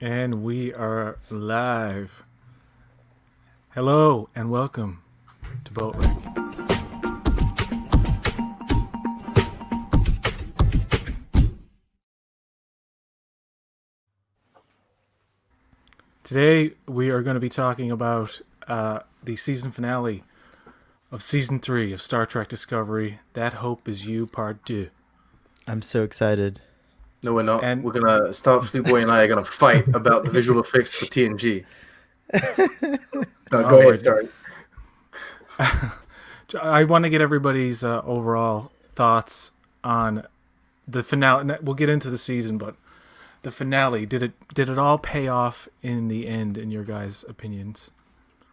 And we are live. Hello and welcome to Boat Wreck. Today we are going to be talking about the season finale of Season 3 of Star Trek Discovery, That Hope Is You, Part 2. I'm so excited. No, we're not. And we're gonna Starfleet Boy and I are gonna fight about the visual effects for TNG. No, go ahead. Sorry. I want to get everybody's overall thoughts on the finale. We'll get into the season, but the finale, did it all pay off in the end, in your guys' opinions?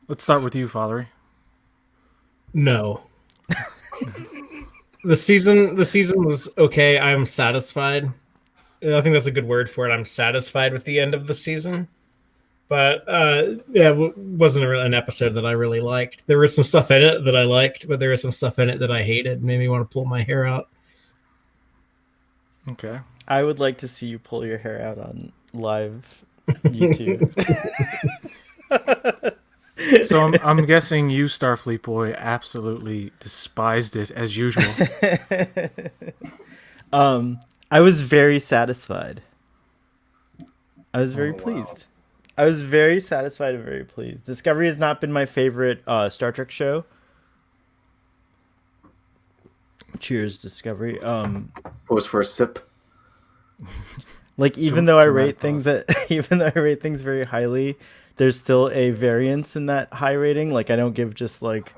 Let's start with you, Valerie. No. The season was okay. I'm satisfied. I think that's a good word for it. I'm satisfied with the end of the season. But it wasn't an episode that I really liked. There was some stuff in it that I liked, but there was some stuff in it that I hated. Made me want to pull my hair out. Okay. I would like to see you pull your hair out on live YouTube. So I'm guessing you, Starfleet Boy, absolutely despised it as usual. I was very satisfied. I was very pleased. Wow. I was very satisfied and very pleased. Discovery has not been my favorite Star Trek show. Cheers, Discovery. Pause for a sip. Like even though I rate things very highly, there's still a variance in that high rating. Like I don't give just like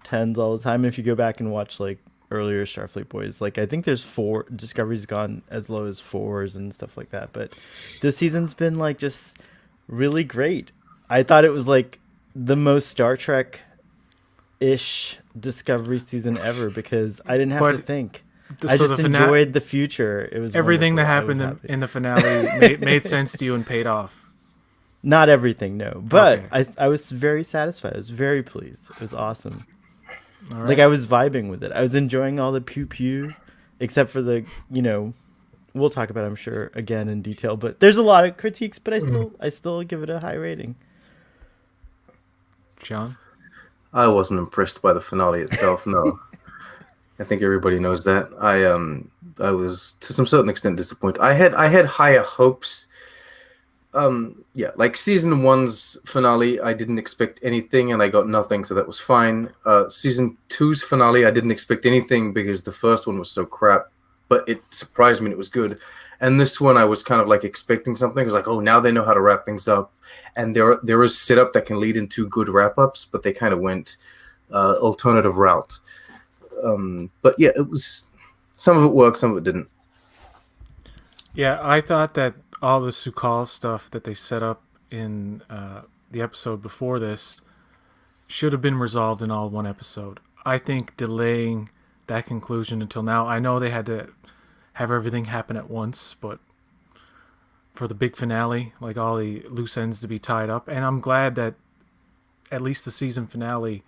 10s all the time. If you go back and watch like earlier Starfleet Boys, like I think there's 4. Discovery's gone as low as 4s and stuff like that. But this season's been like just really great. I thought it was like the most Star Trek-ish Discovery season ever because I didn't have to think. I just enjoyed the future. It was everything wonderful. that happened in the finale made sense to you and paid off. Not everything, no, but okay. I was very satisfied. I was very pleased. It was awesome. All right. Like I was vibing with it. I was enjoying all the pew pew, except for the we'll talk about it, I'm sure again in detail. But there's a lot of critiques, but I still give it a high rating. John, I wasn't impressed by the finale itself. No, I think everybody knows that. I was to some certain extent disappointed. I had higher hopes. Like season 1's finale, I didn't expect anything and I got nothing, so that was fine. Season 2's finale, I didn't expect anything because the first one was so crap, but it surprised me and it was good. And this one, I was kind of like expecting something. It was like, oh, now they know how to wrap things up, and there is setup that can lead into good wrap-ups, but they kind of went alternative route. But yeah, it was some of it worked, some of it didn't. Yeah, I thought that all the Su'Kal stuff that they set up in the episode before this should have been resolved in all one episode. I think delaying that conclusion until now, I know they had to have everything happen at once, but for the big finale, like all the loose ends to be tied up, and I'm glad that at least the season finale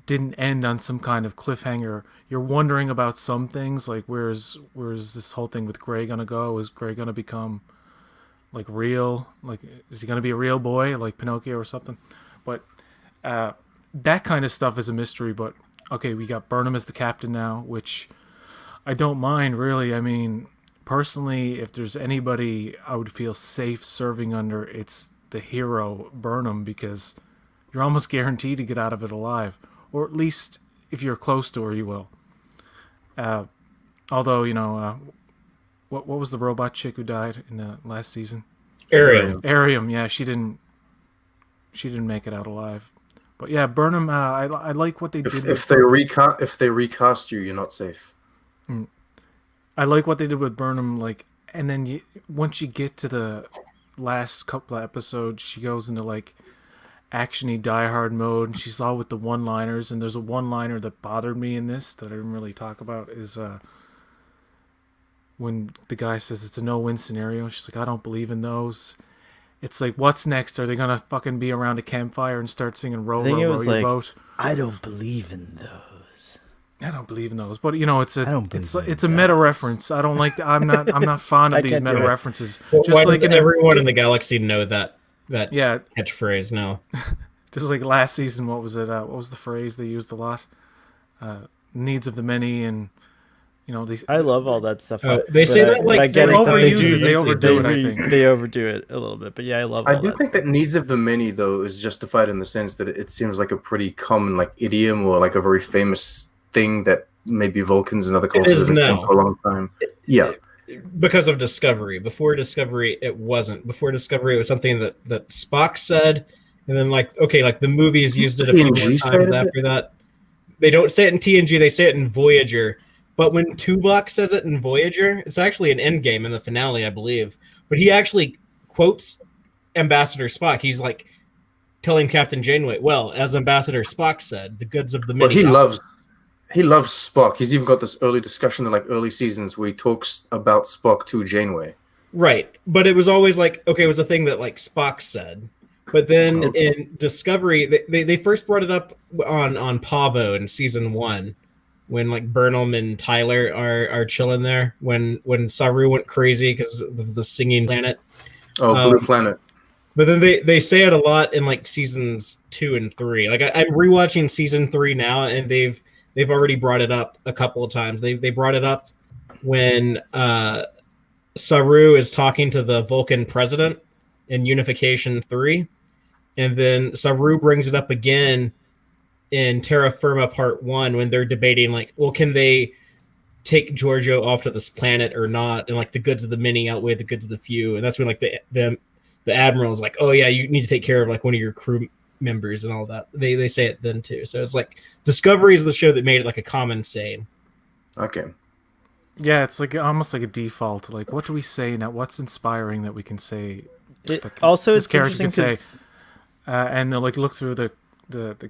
didn't end on some kind of cliffhanger. You're wondering about some things, like where's this whole thing with Gray gonna go? Is Gray gonna become like real? Like is he gonna be a real boy like Pinocchio or something? But that kind of stuff is a mystery. But okay, we got Burnham as the captain now, which I don't mind really. I mean, personally, if there's anybody I would feel safe serving under, it's the hero Burnham, because you're almost guaranteed to get out of it alive. Or at least, if you're close to her, you will. Although, what was the robot chick who died in the last season? Arium. Yeah, she didn't make it out alive. But yeah, Burnham, I like what they did. If they recast you, you're not safe. I like what they did with Burnham, like, and then once you get to the last couple of episodes, she goes into like actiony diehard mode, and she's all with the one-liners. And there's a one-liner that bothered me in this that I didn't really talk about is when the guy says it's a no-win scenario. She's like, I don't believe in those. It's like, what's next? Are they gonna fucking be around a campfire and start singing "Row, row, row your boat"? I don't believe in those. I don't believe in those, but you know, it's I a don't believe in it's a that. meta reference. I don't like. I'm not fond I of these can't do meta it. references. Well, Just why like does everyone in the galaxy know that yeah, catchphrase now? just like last season. What was it? What was the phrase they used a lot? Needs of the many, and you know these. I love all that stuff. Oh, they say that like I get they it that they overuse do it. They use overdo it, I think. They overdo it a little bit, but yeah, I love I all do that think stuff. that needs of the many though is justified in the sense that it seems like a pretty common like idiom or like a very famous thing that maybe Vulcans and other It cultures is have been saying now. for a long time. Yeah. Because of Discovery. Before Discovery, it wasn't. Before Discovery, it was something that Spock said, and then like the movies used it a few more TNG said times it? after that. They don't say it in TNG; they say it in Voyager. But when Tuvok says it in Voyager, it's actually an Endgame in the finale, I believe. But he actually quotes Ambassador Spock. He's like telling Captain Janeway, "Well, as Ambassador Spock said, the goods of the Well, many." he loves Spock. He's even got this early discussion in like early seasons where he talks about Spock to Janeway. Right, but it was always like, okay, it was a thing that like Spock said. But then Okay. in Discovery, they first brought it up on Pavo in season 1, when like Burnham and Tyler are chilling there when Saru went crazy because of the singing planet. Oh, Blue Planet. But then they say it a lot in like seasons 2 and 3. Like I'm rewatching season 3 now, and they've already brought it up a couple of times. They brought it up when Saru is talking to the Vulcan president in Unification 3, and then Saru brings it up again in Terra Firma Part 1 when they're debating like, well, can they take Giorgio off to this planet or not? And like the goods of the many outweigh the goods of the few, and that's when like the admiral is like, oh yeah, you need to take care of like one of your crew members and all that. They say it then too. So it's like Discovery is the show that made it like a common saying. Okay. Yeah, it's like almost like a default. Like, what do we say now? What's inspiring that we can say? Also, this it's character interesting can say, and they'll like look through the the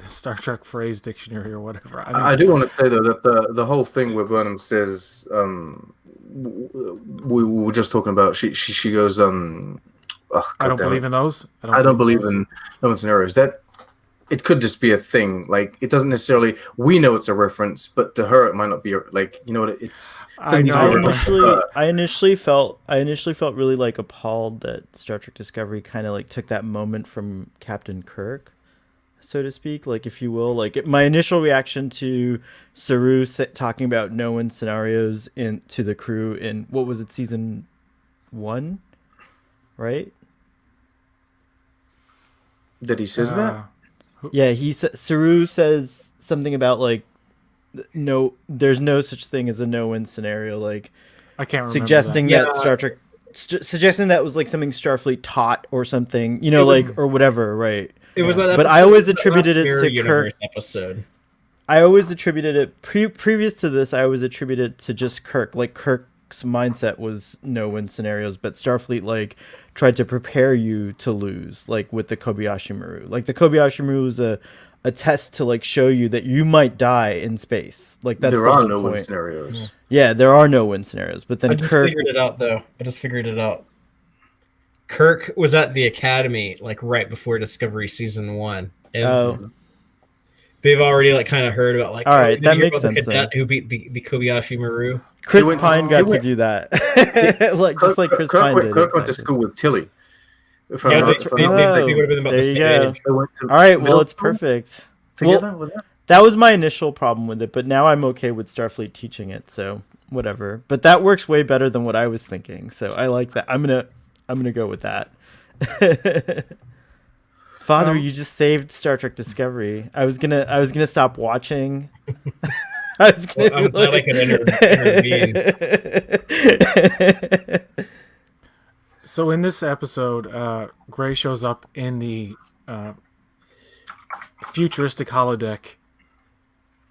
Star Trek phrase dictionary or whatever. I mean, I do want to say though that the whole thing where Burnham says we were just talking about she goes I don't believe in those. I don't believe those. in no scenarios. That it could just be a thing. Like it doesn't necessarily. We know it's a reference, but to her it might not be. Like you know what it's. I know. I initially felt really like appalled that Star Trek Discovery kind of like took that moment from Captain Kirk, so to speak, like if you will. Like my initial reaction to Saru talking about no-win scenarios to the crew in what was it, season 1, right? That he says that. Yeah, Saru says something about like no, there's no such thing as a no-win scenario. Like I can't remember suggesting that Star Trek, suggesting that was like something Starfleet taught or something, you know, like or whatever, right? It was that episode, but I always attributed it to Kirk. Episode. I always attributed it previous to this. I always attributed it to just Kirk. Like Kirk's mindset was no-win scenarios, but Starfleet like tried to prepare you to lose, like with the Kobayashi Maru. Like the Kobayashi Maru was a test to like show you that you might die in space. Like that's there the are whole no-win point. scenarios. Yeah, there are no-win scenarios. But then I just Kirk figured it out though. I just figured it out. Kirk was at the Academy like right before Discovery season 1. And they've already like kind of heard about like all right, that makes about sense. The cadet who beat the Kobayashi Maru. Chris Pine got to do that, like just like Chris Pine did. Kirk went to school with Tilly. Yeah, they would have been about the same age. All right, well, it's perfect. Together well, with that? That was my initial problem with it, but now I'm okay with Starfleet teaching it, so whatever. But that works way better than what I was thinking, so I like that. I'm gonna go with that. Father, you just saved Star Trek Discovery. I was gonna stop watching. I was gonna I'm glad I could intervene. So in this episode, Gray shows up in the futuristic holodeck,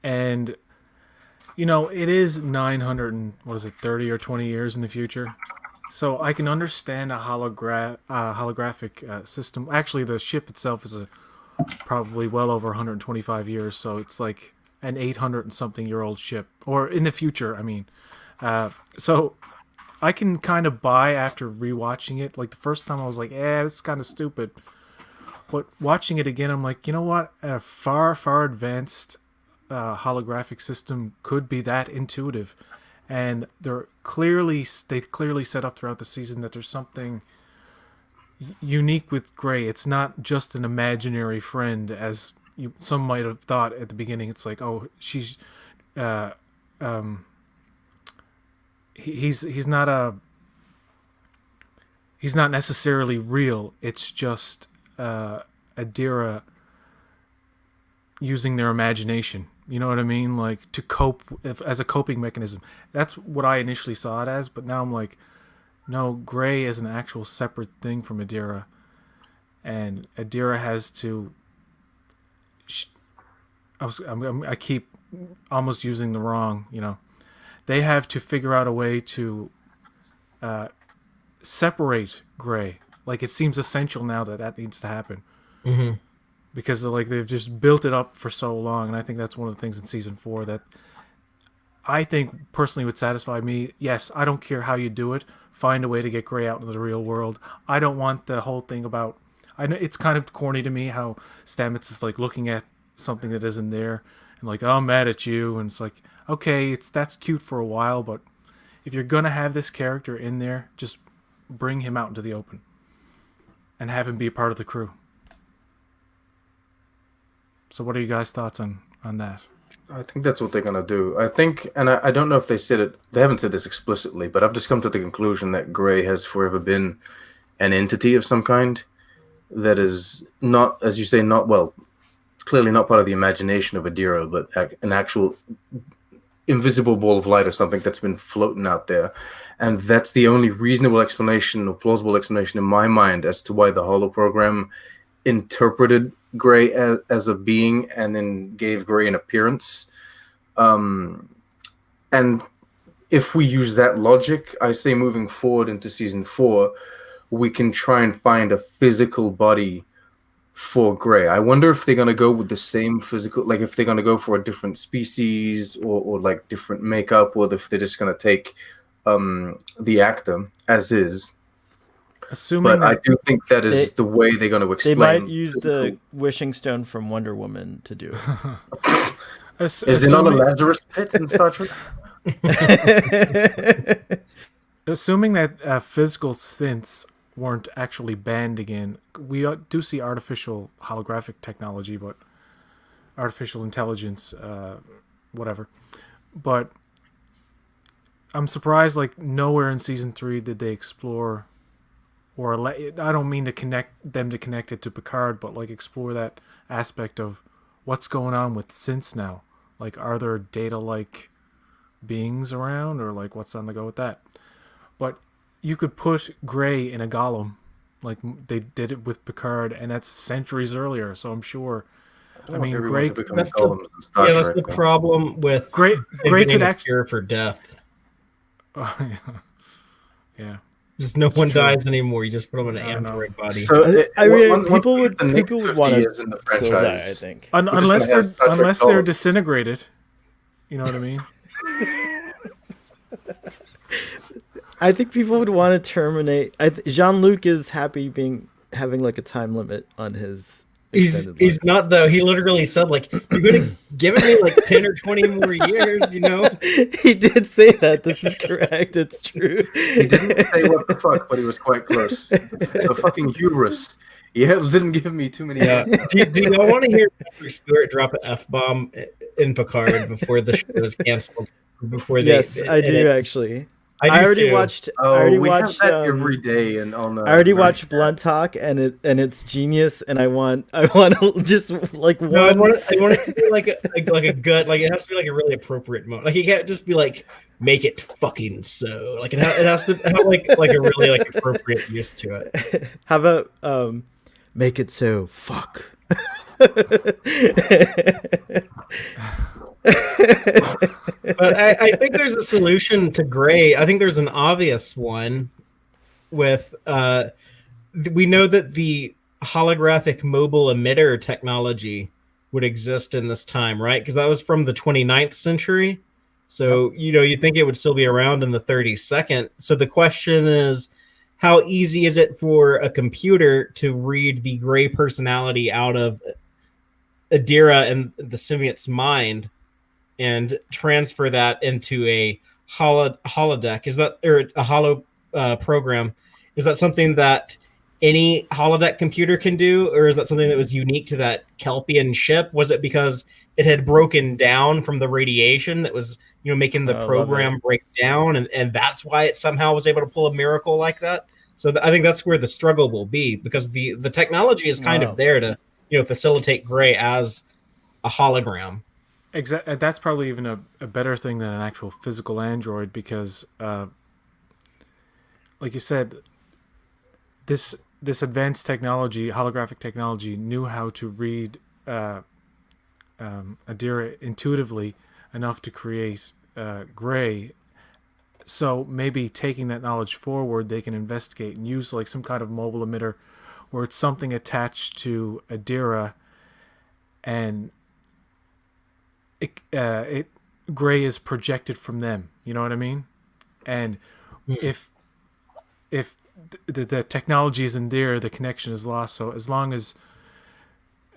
and you know it is 900 and what is it, 30 or 20 years in the future. So I can understand a holographic system. Actually, the ship itself is probably well over 125 years, so it's like an 800 and something year old ship, or in the future. I mean, so I can kind of buy after rewatching it. Like the first time, I was like, it's kind of stupid. But watching it again, I'm like, you know what? A far, far advanced holographic system could be that intuitive, and they clearly set up throughout the season that there's something unique with Gray. It's not just an imaginary friend, as some might have thought at the beginning. It's like, oh, she's, he's not necessarily real. It's just Adira using their imagination. You know what I mean? Like, to cope as a coping mechanism. That's what I initially saw it as, but now I'm like, no, Gray is an actual separate thing from Adira, and Adira has to. I keep almost using the wrong. They have to figure out a way to separate Gray. Like, it seems essential now that needs to happen. Mm-hmm. Because they've just built it up for so long, and I think that's one of the things in season 4 that I think personally would satisfy me. Yes, I don't care how you do it. Find a way to get Gray out into the real world. I don't want the whole thing about. I know it's kind of corny to me how Stamets is like looking at something that isn't there and like, oh, I'm mad at you, and it's like, okay, that's cute for a while, but if you're gonna have this character in there, just bring him out into the open and have him be a part of the crew. So what are you guys' thoughts on that? I think that's what they're going to do. I think, and I don't know if they said it, they haven't said this explicitly, but I've just come to the conclusion that Gray has forever been an entity of some kind that is not, as you say, clearly not part of the imagination of Adira, but an actual invisible ball of light or something that's been floating out there. And that's the only reasonable explanation or plausible explanation in my mind as to why the holoprogram interpreted Gray as a being and then gave Gray an appearance. And if we use that logic, I say moving forward into season 4, we can try and find a physical body for Gray. I wonder if they're going to go with the same physical, like if they're going to go for a different species or like different makeup, or if they're just going to take the actor as is. Assuming but I do think that is the way they're going to explain. They might use the wishing stone from Wonder Woman to do it. Is there not a Lazarus pit in Star Trek? Assuming that physical synths weren't actually banned again, we do see artificial holographic technology, but artificial intelligence, whatever. But I'm surprised, like, nowhere in season 3 did they explore, or I don't mean to connect it to Picard, but like explore that aspect of what's going on with synths now. Like, are there data-like beings around, or like what's on the go with that? But you could put Gray in a golem, like they did it with Picard, and that's centuries earlier. So I'm sure. I mean, Gray. That's the problem with Gray could actually cure for death. Yeah. Just no one dies anymore. You just put them in an android body. So people would want to still die, I think. Unless they're disintegrated. You know what I mean? I think people would want to terminate. Jean-Luc is happy having like a time limit on his. He's not, though. He literally said, like, you're going to give me like 10 or 20 more years, you know? He did say that. This is correct. It's true. He didn't say what the fuck, but he was quite close. The fucking hubris. Yeah, didn't give me too many. Yeah. Do y'all want to hear Patrick Stewart drop an F-bomb in Picard before the show is canceled? Yes, I do, actually. I already watched. That every day, and on. I already watched Blunt Talk, and it's genius. And I want to just like. No, I want it to be like a good, like it has to be like a really appropriate moment. Like, you can't just be like, make it fucking so. Like it has to have like a really like appropriate use to it. How about make it so fuck. But I think there's a solution to Gray. I think there's an obvious one with we know that the holographic mobile emitter technology would exist in this time, right? Because that was from the 29th century. So, you think it would still be around in the 32nd. So the question is, how easy is it for a computer to read the Gray personality out of Adira and the symbiote's mind and transfer that into a holodeck. Is that, or a holo program? Is that something that any holodeck computer can do, or is that something that was unique to that Kelpian ship? Was it because it had broken down from the radiation that was, making the I love it. program break down, and that's why it somehow was able to pull a miracle like that? So I think that's where the struggle will be, because the technology is kind of Wow. there to facilitate Gray as a hologram. Exactly. That's probably even a better thing than an actual physical android because, like you said, this advanced technology, holographic technology, knew how to read Adira intuitively enough to create Gray. So maybe taking that knowledge forward, they can investigate and use like some kind of mobile emitter where it's something attached to Adira, and it Gray is projected from them. You know what I mean? And if the technology isn't there, the connection is lost. So as long as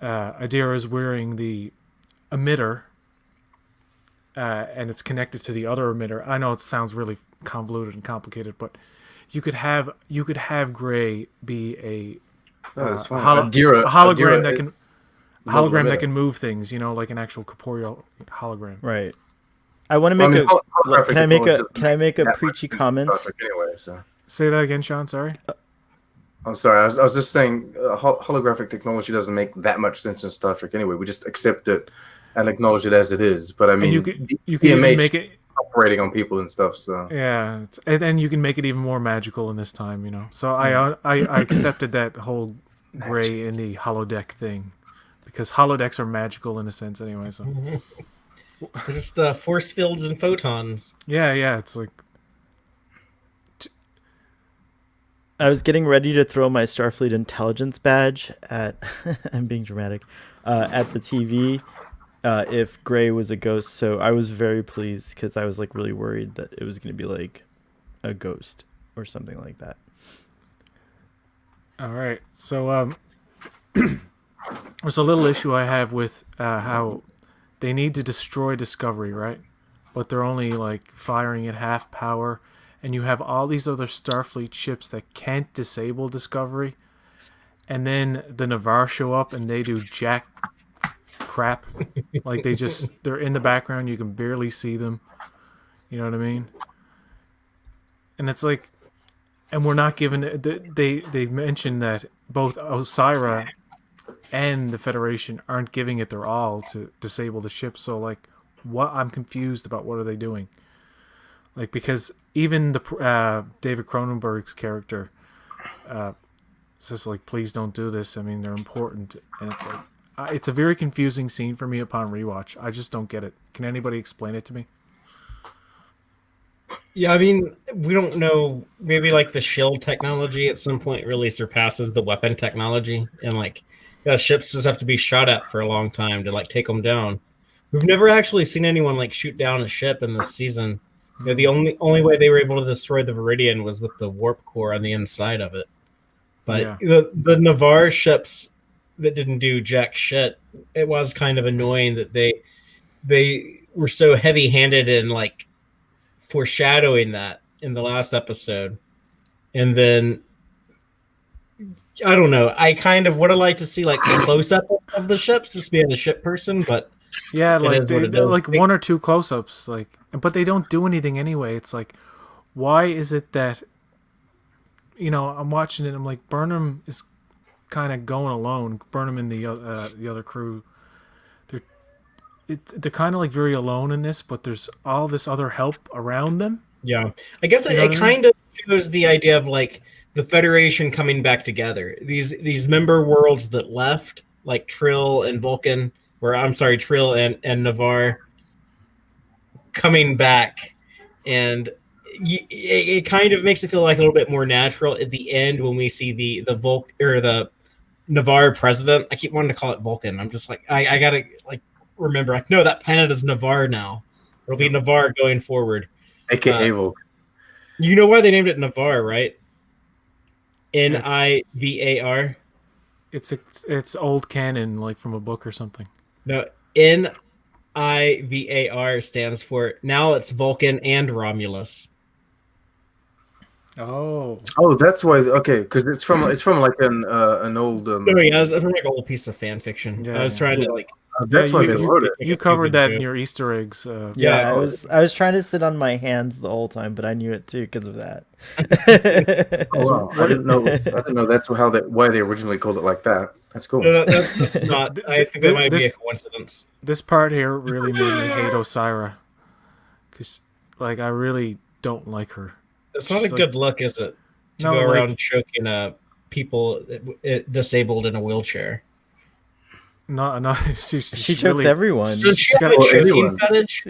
Adira is wearing the emitter and it's connected to the other emitter, I know it sounds really convoluted and complicated, but you could have Gray be a That's fine. a hologram that is can mobile hologram that emitter. can move things. Like an actual corporeal hologram. Right. I want to Well, make I mean, holographic can I make technology a doesn't can I make a that much preachy sense in comment? Star Trek anyway, so. Say that again, Sean. Sorry. I'm sorry. I was just saying holographic technology doesn't make that much sense in Star Trek anyway. We just accept it and acknowledge it as it is. But I And mean, you could even DMH make it. operating on people and stuff. So Yeah, and then you can make it even more magical in this time. So I accepted that whole Gray in the holodeck thing because holodecks are magical in a sense anyway. So It's just force fields and photons. yeah, it's like I was getting ready to throw my Starfleet intelligence badge at I'm being dramatic at the TV if Gray was a ghost. So I was very pleased because I was like really worried that it was going to be like a ghost or something like that. all right. So there's a little issue I have with how they need to destroy Discovery, right? But they're only like firing at half power, and you have all these other Starfleet ships that can't disable Discovery, and then the Navarre show up and they do jack crap. Like they're in the background, you can barely see them. You know what I mean? And it's like, and we're not given. They mentioned that both Osira and the Federation aren't giving it their all to disable the ship. So like, what I'm confused about. What are they doing? Like, because even the David Cronenberg's character says like, please don't do this. I mean, they're important, and it's like it's a very confusing scene for me upon rewatch. I just don't get it. Can anybody explain it to me? Yeah, I mean, we don't know. Maybe like the shield technology at some point really surpasses the weapon technology, and like, ships just have to be shot at for a long time to like take them down. We've never actually seen anyone like shoot down a ship in this season. The only way they were able to destroy the Viridian was with the warp core on the inside of it. But Yeah. the Navarre ships that didn't do jack shit, it was kind of annoying that they were so heavy handed in like foreshadowing that in the last episode. And then I don't know. I kind of would have liked to see like a close up of the ships, just being a ship person, but Yeah, it like is what it is. like one or two close-ups, like, but they don't do anything anyway. It's like, why is it that, I'm watching it, I'm like, Burnham is kind of going alone. Burnham and the other crew, they're kind of like very alone in this, but there's all this other help around them. Yeah, I guess You know it what I mean? kind of shows the idea of like the Federation coming back together. These member worlds that left, like Trill and Vulcan, or I'm sorry, Trill and Navarre, coming back, and it kind of makes it feel like a little bit more natural at the end when we see the Vulc or the Navarre president. I keep wanting to call it Vulcan. I'm just like I gotta like remember like no, that planet is Navarre now. It'll be Navarre going forward. AKA Volk. You know why they named it Navarre, right? It's Nivar. it's old canon, like from a book or something. No, N IVAR stands for now it's Vulcan and Romulus. Oh, that's why. Okay, because it's from like an old. Oh yeah, it was from like an old piece of fan fiction. Yeah, I was trying to like. That's why they wrote it. You covered that in your Easter eggs. Yeah, Yeah. I was trying to sit on my hands the whole time, but I knew it too because of that. Oh, wow. I didn't know that's why they originally called it like that. That's cool. That's not. I think that might be a coincidence. This part here really made me hate Osira, because like I really don't like her. It's not a good look, is it? To No, go like- around choking people disabled in a wheelchair. No, She she's chokes really, everyone. Does she she's have got a choking everyone. fetish?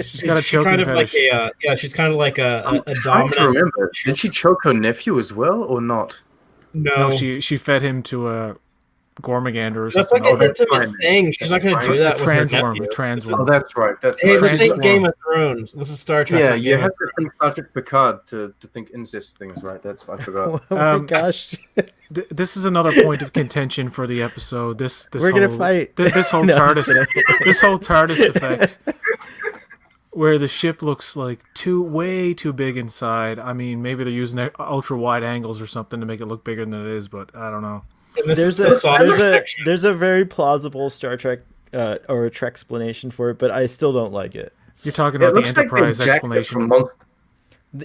She's got a Is she choking kind of fetish. like a she's kind of like a Trying to dominant. remember. Did she choke her nephew as well, or not? No, she fed him to a Gormagander or That's something. like an that's intimate fine. thing. She's not going to do A that with her transworm, nephew. a transworm. Oh, that's right. That's Hey, right. this ain't Transform. Game of Thrones. This is Star Trek. Yeah, not you Game have of to think Star Trek Picard to think incest things, right? That's I forgot. Oh my Um, gosh. This is another point of contention for the episode. This We're gonna fight. This whole No, I'm TARDIS, just kidding. this whole TARDIS effect, where the ship looks like way too big inside. I mean, maybe they're using ultra wide angles or something to make it look bigger than it is, but I don't know. And this There's is the softer section. there's a very plausible Star Trek or a Trek explanation for it, but I still don't like it. You're talking It about the looks like Enterprise the jacket explanation. from Monster.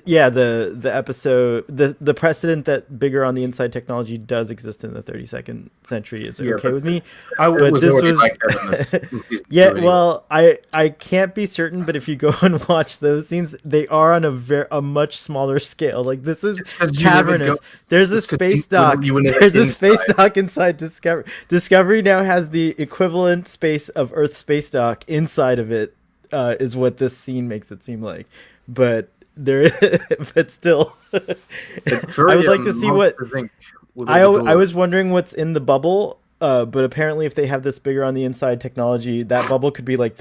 Yeah, the episode the precedent that bigger on the inside technology does exist in the 32nd century is Yeah, okay but- with me. I It would. But was this already was- like that in season Yeah, 2 anyway. well, I can't be certain, but if you go and watch those scenes, they are on a much smaller scale. Like this is It's 'cause you never cavernous. go- There's a it's 'cause space you- dock. you were never There's a space inside. dock inside Discovery. Discovery now has the equivalent space of Earth's space dock inside of it. Is what this scene makes it seem like, but but still, It's very, I would like to see what Monsters, Inc. with I all the I was doors. wondering what's in the bubble. But apparently, if they have this bigger on the inside technology, that bubble could be like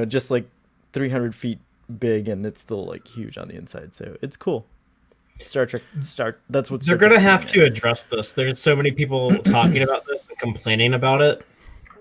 just like 300 feet big, and it's still like huge on the inside. So it's cool. Star Trek. That's what They're Star going to Trek's have doing to address this. There's so many people talking about this and complaining about it,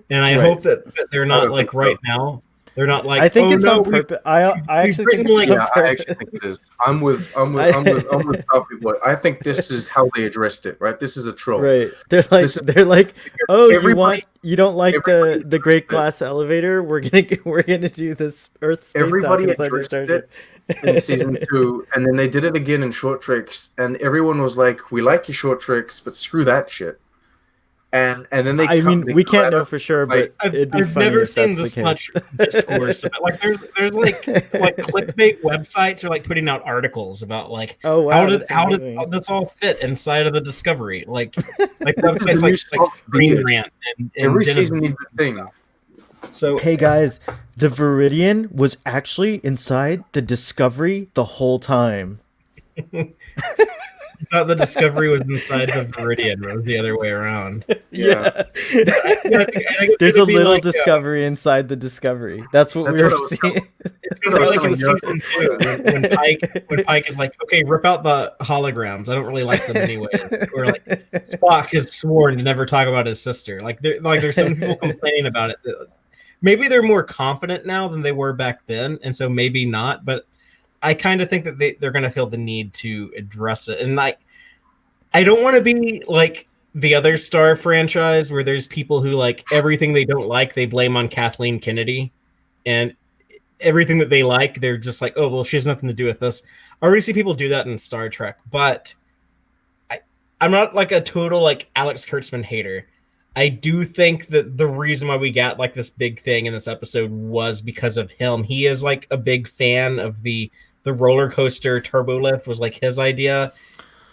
and I Right. hope that they're not don't like think so. right now. They're not like. I think oh, it's no, on purpose. I actually think written, it's like- on Yeah, I purpose. actually think it is. I'm with Starfleet Boy. I think this is how they addressed it. Right, this is a troll. Right. They're This- like, oh, everybody- you don't like everybody the great addressed it. glass elevator? We're gonna do this Earth space Everybody dock inside the addressed Starship. it in season 2, and then they did it again in Short Treks, and everyone was like, "We like your Short Treks, but screw that shit." And then they. I mean, they we come can't out know of- for sure, like, but it'd be I've funny never if seen that's the this case. much discourse about like there's like clickbait websites are like putting out articles about like Oh wow, how did that's how amazing. did this all fit inside of the Discovery like This is the websites new like stuff Screen weird. Rant and Every Dennis season needs Booth a thing. and stuff. So Hey guys, the Viridian was actually inside the Discovery the whole time. I thought the Discovery was inside the Viridian, but it was the other way around. Yeah. Yeah, I think it's There's a gonna be little like, Discovery inside the Discovery. That's what That's we what were I was seeing. It's gonna be like in season 2 when Pike is like, okay, rip out the holograms. I don't really like them anyway. Or like Spock has sworn to never talk about his sister. There's some people complaining about it. Maybe they're more confident now than they were back then, and so maybe not. But I kind of think that they're going to feel the need to address it, and I don't want to be like the other Star franchise where there's people who like everything they don't like they blame on Kathleen Kennedy, and everything that they like they're just like, oh well, she has nothing to do with this. I already see people do that in Star Trek, but I'm not like a total like Alex Kurtzman hater. I do think that the reason why we got like this big thing in this episode was because of him. He is like a big fan of the roller coaster turbo lift was like his idea.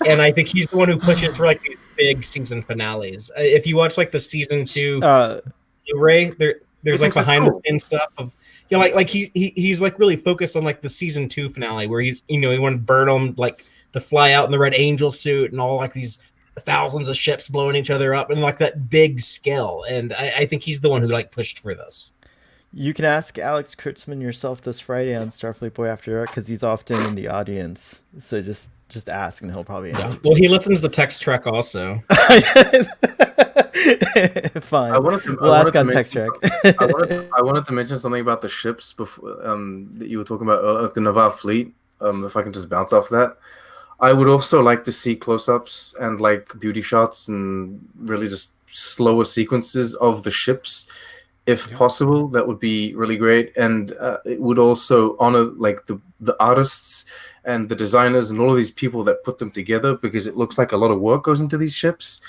And I think he's the one who pushes for like these big season finales. If you watch like the season 2 Blu-ray, there's like thinks it's behind the cool. scenes stuff of like he's like really focused on like the season 2 finale where he's he wanted Burnham like to fly out in the Red Angel suit and all like these thousands of ships blowing each other up and like that big scale. And I think he's the one who like pushed for this. You can ask Alex Kurtzman yourself this Friday on Starfleet Boy After Dark because he's often in the audience. So just ask and he'll probably Yeah. answer. Well, he listens to Text Trek also. Fine. I wanted to. We'll I ask wanted to on mention Text Track. I wanted to mention something about the ships before that you were talking about, the Naval fleet. If I can just bounce off that, I would also like to see close-ups and like beauty shots and really just slower sequences of the ships, if possible. That would be really great, and it would also honor like the artists and the designers and all of these people that put them together, because it looks like a lot of work goes into these ships.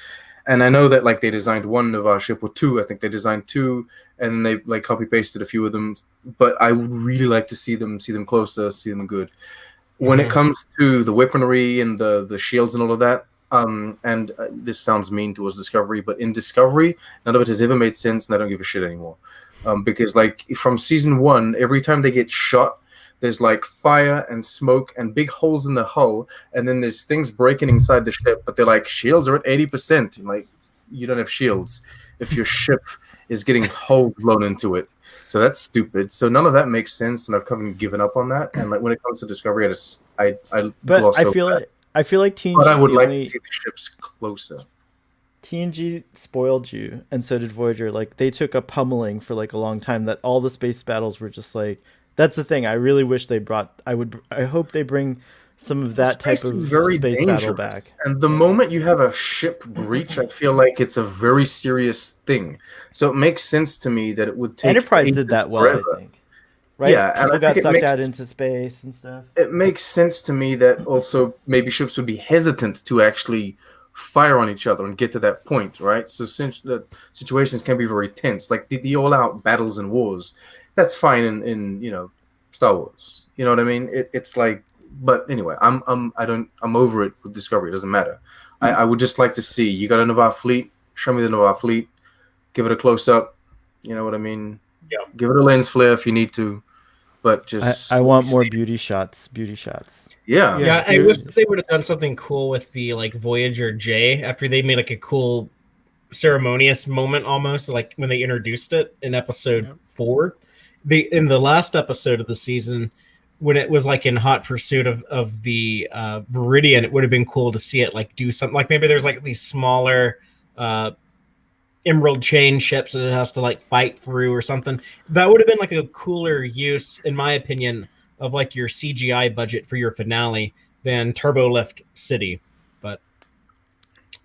And I know that like they designed one Navarre ship or two. I think they designed two, and then they like copy pasted a few of them. But I would really like to see them closer, see them good. When it comes to the weaponry and the shields and all of that, and this sounds mean towards Discovery, but in Discovery, none of it has ever made sense, and I don't give a shit anymore. Because like from season 1, every time they get shot, there's like fire and smoke and big holes in the hull, and then there's things breaking inside the ship, but they're like, shields are at 80%. Like, you don't have shields if your ship is getting holes blown into it. So that's stupid. So none of that makes sense, and I've kind of given up on that. And like when it comes to Discovery, I But I feel like TNG. But I would like to see the ships closer. TNG spoiled you, and so did Voyager. Like they took a pummeling for like a long time. That all the space battles were just like. That's the thing. I really wish they brought. I hope they bring some of that type of space battle back. And the moment you have a ship breach, I feel like it's a very serious thing. So it makes sense to me that it would take. Enterprise did that well, forever. I think. Right? Yeah, people got sucked out into space and stuff. It makes sense to me that also maybe ships would be hesitant to actually fire on each other and get to that point, right? So since the situations can be very tense, like the all-out battles and wars, that's fine in Star Wars. You know what I mean? It's like, but anyway, I'm over it with Discovery. It doesn't matter. I would just like to see, you got a Navarre fleet. Show me the Navarre fleet. Give it a close up. You know what I mean? Yeah. Give it a lens flare if you need to, but just I want more beauty shots. Beauty shots. Yeah. Yeah, I wish they would have done something cool with the like Voyager J after they made like a cool ceremonious moment almost, like when they introduced it in episode 4. In the last episode of the season, when it was like in hot pursuit of the Viridian, it would have been cool to see it like do something, like maybe there's like these smaller emerald chain ships that it has to like fight through or something. That would have been like a cooler use, in my opinion, of like your CGI budget for your finale than Turbo Lift City. But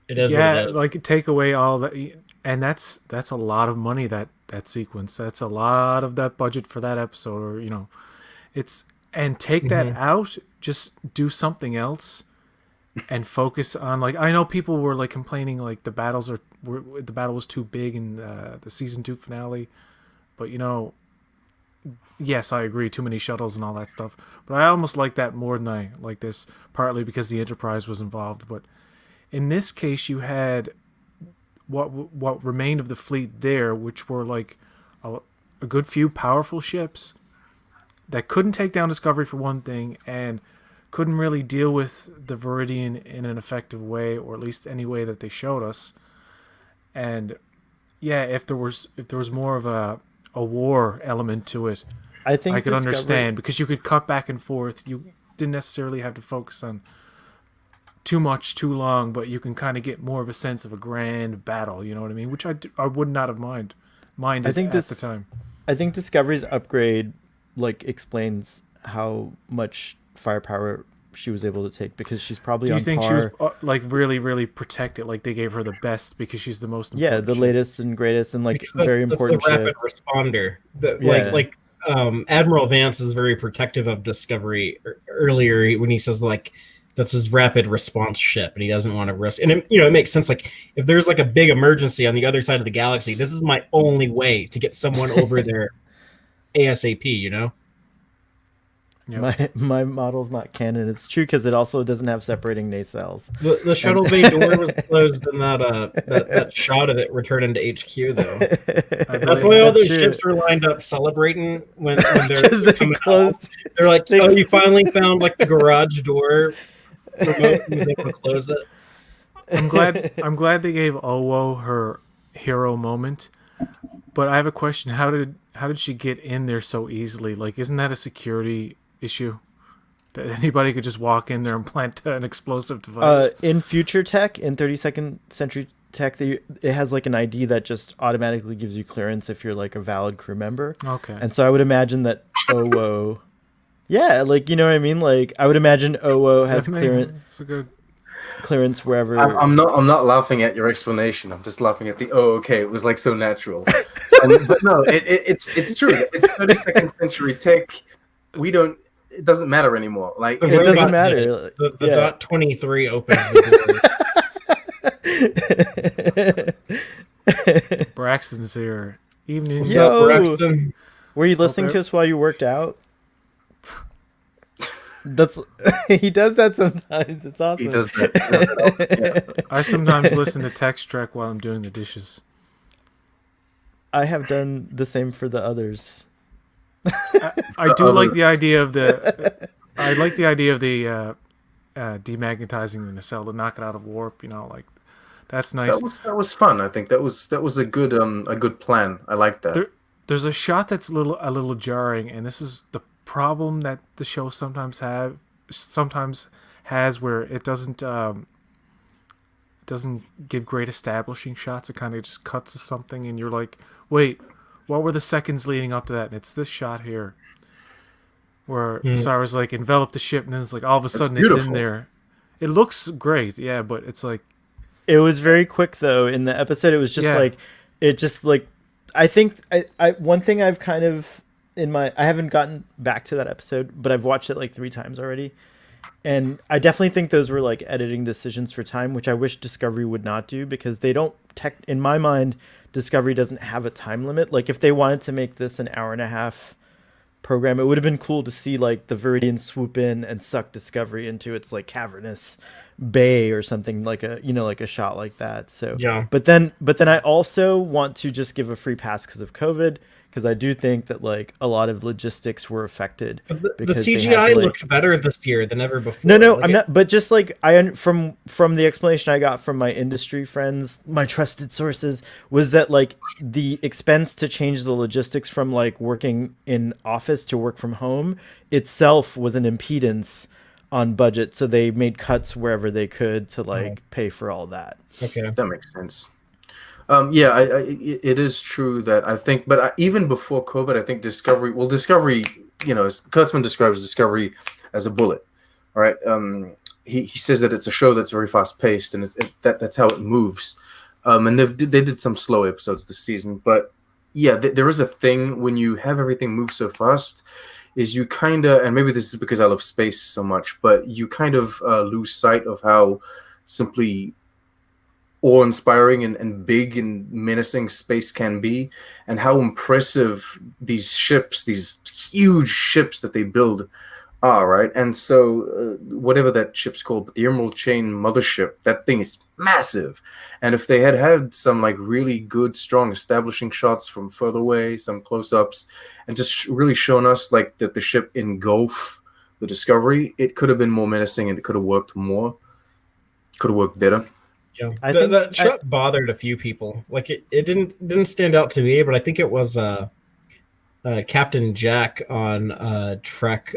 it is what it is. Like take away all that, and that's a lot of money, that sequence. That's a lot of that budget for that episode, or it's, and take that out, just do something else and focus on, like, I know people were like complaining like the battle was too big in the season 2 finale, but yes, I agree, too many shuttles and all that stuff, but I almost like that more than I like this, partly because the Enterprise was involved. But in this case, you had what remained of the fleet there, which were like a good few powerful ships that couldn't take down Discovery for one thing, and couldn't really deal with the Viridian in an effective way, or at least any way that they showed us. And yeah, if there was more of a war element to it, I think I could understand, because you could cut back and forth. You didn't necessarily have to focus on too much, too long, but you can kind of get more of a sense of a grand battle. You know what I mean? Which I would not have minded at the time. I think Discovery's upgrade like explains how much firepower she was able to take, because she's probably on par. Do you think she was like really, really protected? Like they gave her the best because she's the most important. Yeah, the ship. Latest and greatest, and like very important. That's the rapid responder. Like Admiral Vance is very protective of Discovery earlier when he says like that's his rapid response ship, and he doesn't want to risk. And it makes sense. Like if there's like a big emergency on the other side of the galaxy, this is my only way to get someone over there ASAP. Yep. My model's not canon. It's true because it also doesn't have separating nacelles. The shuttle bay door was closed in that shot of it returning to HQ though. That's why all those ships are lined up celebrating when they're coming closed. They're like, oh, you finally found like the garage door remote and was able to close it. I'm glad they gave Owo her hero moment. But I have a question: How she get in there so easily? Like, isn't that a security issue? That anybody could just walk in there and plant an explosive device? In future tech, in 32nd century tech, it has like an ID that just automatically gives you clearance if you're like a valid crew member. Okay. And so I would imagine that OWO, yeah, like, you know what I mean? Like, I would imagine OWO has It's a good. clearance wherever. I'm not laughing at your explanation. I'm just laughing at the okay. It was like so natural. But no, it's true. It's 32nd century tech. It doesn't matter anymore. Like it doesn't matter. The dot 23 opens the door. Braxton's here. Evening. What's Yo. up, Braxton? Were you listening to us while you worked out? That's he does that sometimes. It's awesome. he does that. Yeah. I sometimes listen to Text Trek while I'm doing the dishes. I have done the same for the others. I do like the idea of the. I like the idea of the demagnetizing the nacelle to knock it out of warp. You know, like that's nice. That was fun. I think that was a good plan. I like that. There's a shot that's a little jarring, and this is the problem that the show sometimes has, where it doesn't give great establishing shots. It kind of just cuts to something, and you're like, wait, what were the seconds leading up to that? And it's this shot here, where Sarah's like enveloped the ship, and then it's like all of a sudden it's in there. It looks great, yeah, but it's like it was very quick though. In the episode, it was just like I think I one thing I've kind of I haven't gotten back to that episode, but I've watched it like 3 times already. And I definitely think those were like editing decisions for time, which I wish Discovery would not do, because they don't in my mind, Discovery doesn't have a time limit. Like if they wanted to make this an hour-and-a-half program, it would have been cool to see like the Viridian swoop in and suck Discovery into its like cavernous bay or something, like a shot like that. So yeah. But then I also want to just give a free pass because of COVID, because I do think that like a lot of logistics were affected. The because CGI looked better this year than ever before. No, like I'm not. But just like from the explanation I got from my industry friends, my trusted sources, was that like the expense to change the logistics from like working in office to work from home itself was an impedance on budget, so they made cuts wherever they could to like pay for all that. Okay, that makes sense. It is true that I think, but even before COVID, I think Discovery, you know, Kurtzman describes Discovery as a bullet. All right. He says that it's a show that's very fast paced, and that's how it moves. And they did some slow episodes this season, but yeah, there is a thing when you have everything move so fast, is you kind of, and maybe this is because I love space so much, but you kind of lose sight of how simply awe-inspiring and big and menacing space can be, and how impressive these huge ships that they build are, right? And so whatever that ship's called, but the Emerald Chain mothership, that thing is massive. And if they had some like really good, strong establishing shots from further away, some close-ups, and just really shown us like that the ship engulf the Discovery, it could have been more menacing, and it could have worked better. Yeah, I think that shot bothered a few people. Like it didn't stand out to me, but I think it was Captain Jack on Trek.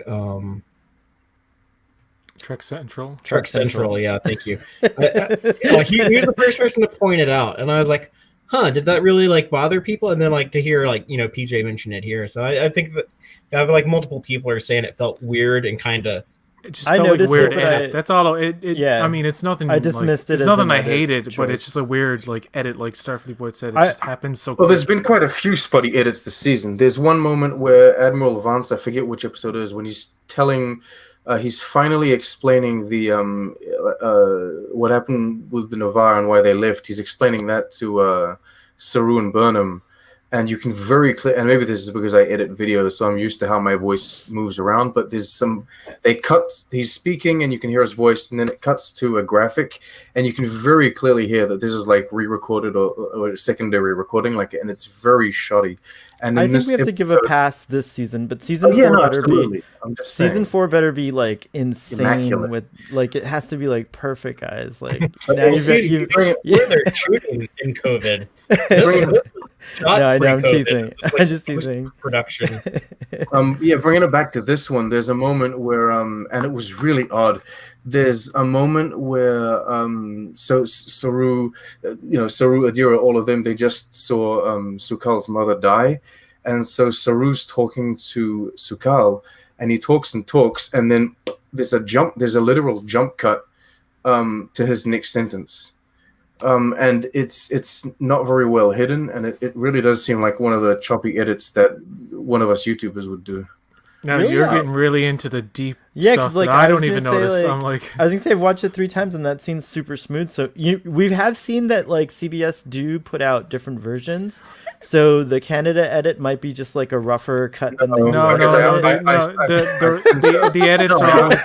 Trek Central. Trek Central. Yeah, thank you. He was the first person to point it out, and I was like, "Huh, did that really like bother people?" And then like to hear like PJ mention it here, so I think that like multiple people are saying it felt weird and kind of. It just felt like weird edit. That's all. Yeah. I mean, it's nothing. I dismissed it. It's as nothing an I edit hated, choice. but it's just a weird like edit. Like Starfleet Boy said, it just happens so. Well, there's been quite a few spotty edits this season. There's one moment where Admiral Vance, I forget which episode it is, when he's he's finally explaining the what happened with the Navarre and why they left. He's explaining that to Saru and Burnham. And you can very clear, and maybe this is because I edit videos, so I'm used to how my voice moves around. But he's speaking, and you can hear his voice, and then it cuts to a graphic, and you can very clearly hear that this is like re-recorded or a secondary recording, and it's very shoddy. And I think we have to give a pass this season, but season 4 better be. Season 4 better be like insane immaculate. With like it has to be like perfect, guys. Like now where they're shooting in COVID. Shot No, I know, I'm pre-COVID, teasing. it's just, I'm just teasing. Production. Yeah, bringing it back to this one, there's a moment where and it was really odd. There's a moment where so Saru, Saru, Adira, all of them, they just saw Sukal's mother die, and so Saru's talking to Sukal, and he talks and talks, and then there's a literal jump cut to his next sentence. And it's not very well hidden, and it really does seem like one of the choppy edits that one of us YouTubers would do. Now Really? you're getting really into the deep Yeah, stuff 'cause, like, that I I was don't even gonna say, notice. like- I'm like, I was gonna say I've watched it 3 times and that scene's super smooth. So we have seen that like CBS do put out different versions. So the Canada edit might be just like a rougher cut than the No, US no, edit. the edits No, are I- always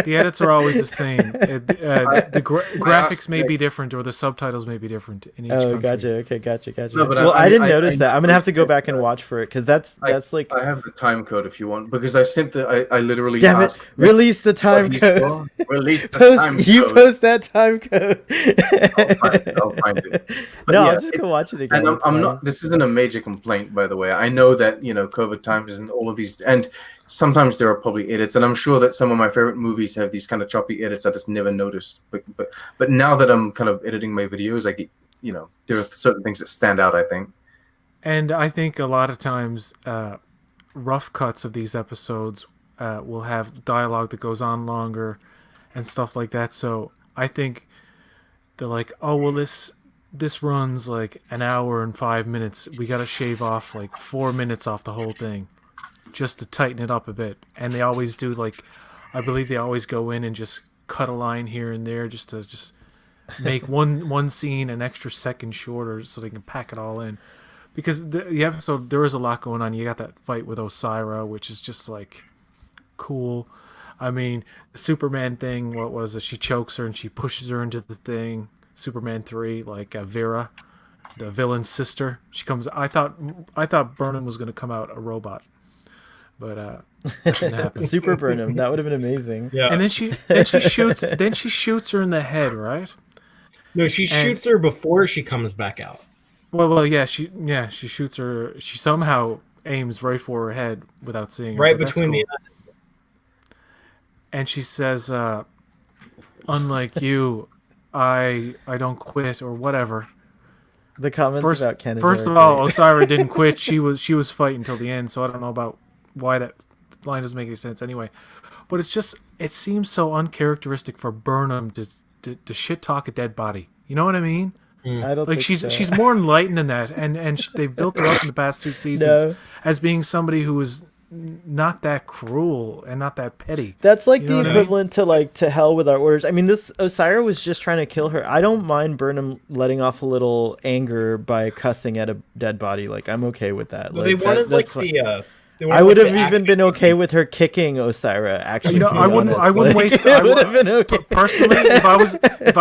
the edits are always the same. The graphics may be different, or the subtitles may be different in each Oh, country. gotcha. Okay, gotcha. No, but well, I didn't notice I- that. I'm gonna have to go back and watch for it because that's like. I have the time code if you want, because I sent I literally Damn it! asked Release the time what he code. saw. Release the time Post you code. post that time code. I'll find it. But No, yeah, I'll just go watch it again. And it's I'm fine. not. This isn't a major complaint, by the way. I know that COVID times and all of these, and sometimes there are probably edits, and I'm sure that some of my favorite movies have these kind of choppy edits I just never noticed. But now that I'm kind of editing my videos, I get there are certain things that stand out, I think. And I think a lot of times, rough cuts of these episodes will have dialogue that goes on longer and stuff like that. So I think they're like, oh, well, this runs like an hour and 5 minutes. We got to shave off like 4 minutes off the whole thing just to tighten it up a bit. And they always do, like, I believe they always go in and just cut a line here and there just to make one scene an extra second shorter so they can pack it all in. Because the episode, there is a lot going on. You got that fight with Osira, which is just like cool. I mean, the Superman thing, what was it? She chokes her and she pushes her into the thing. Superman 3, like Vera, the villain's sister. She comes. I thought Burnham was going to come out a robot, but that didn't happen. Super Burnham. That would have been amazing. Yeah. And then she shoots her in the head, right? No, she shoots her before she comes back out. Well, yeah, she shoots her. She somehow aims right for her head without seeing her. Right but that's between cool. the eyes. And she says, "Unlike you, I don't quit or whatever." The comments about Canada. First are of all, great. Osira didn't quit. She was fighting till the end. So I don't know about why that line doesn't make any sense anyway. But it seems so uncharacteristic for Burnham to shit talk a dead body. You know what I mean? I don't Like think so. she's more enlightened than that, and they've built her up in the past 2 seasons No. as being somebody who is not that cruel and not that petty. That's like You know the what I mean? equivalent to like to hell with our orders. I mean, this Osira was just trying to kill her. I don't mind Burnham letting off a little anger by cussing at a dead body. Like, I'm okay with that. Well, Like, they wanted that's like fine. they wanted, I would like, have the even been action- okay with her kicking Osira. Actually, You know, to be I wouldn't honest. waste. It would have been okay. Personally, if I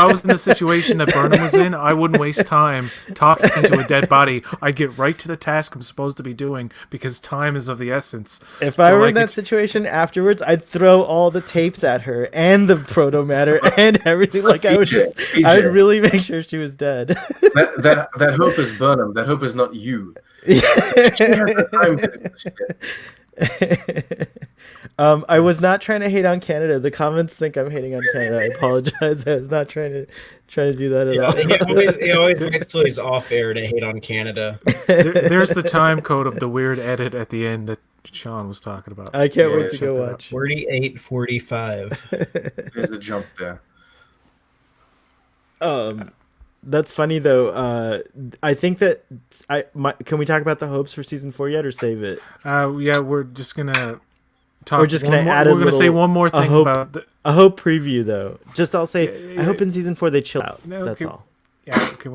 was in the situation that Burnham was in, I wouldn't waste time talking to a dead body. I'd get right to the task I'm supposed to be doing because time is of the essence. If I So, were like, in that it's- situation afterwards, I'd throw all the tapes at her and the proto matter and everything. Like I would EJ, I would really make sure she was dead. That hope is Burnham. That hope is not you. She has the time to do this shit. I was not trying to hate on Canada. The comments think I'm hating on Canada. I apologize. I was not trying to do that at all. He always waits till he's off air to hate on Canada. There's the time code of the weird edit at the end that Sean was talking about. I can't Yeah, wait to check go that out. watch. 48:45. There's a jump there. That's funny though. I think that can we talk about the hopes for season 4 yet, or save it? Yeah, we're just gonna talk. We're just gonna one more- add a We're gonna say little- one more a thing hope. about the. A hope preview though. Just I'll say Yeah, I hope in season 4 they chill out. No, That's okay. all. Yeah, okay.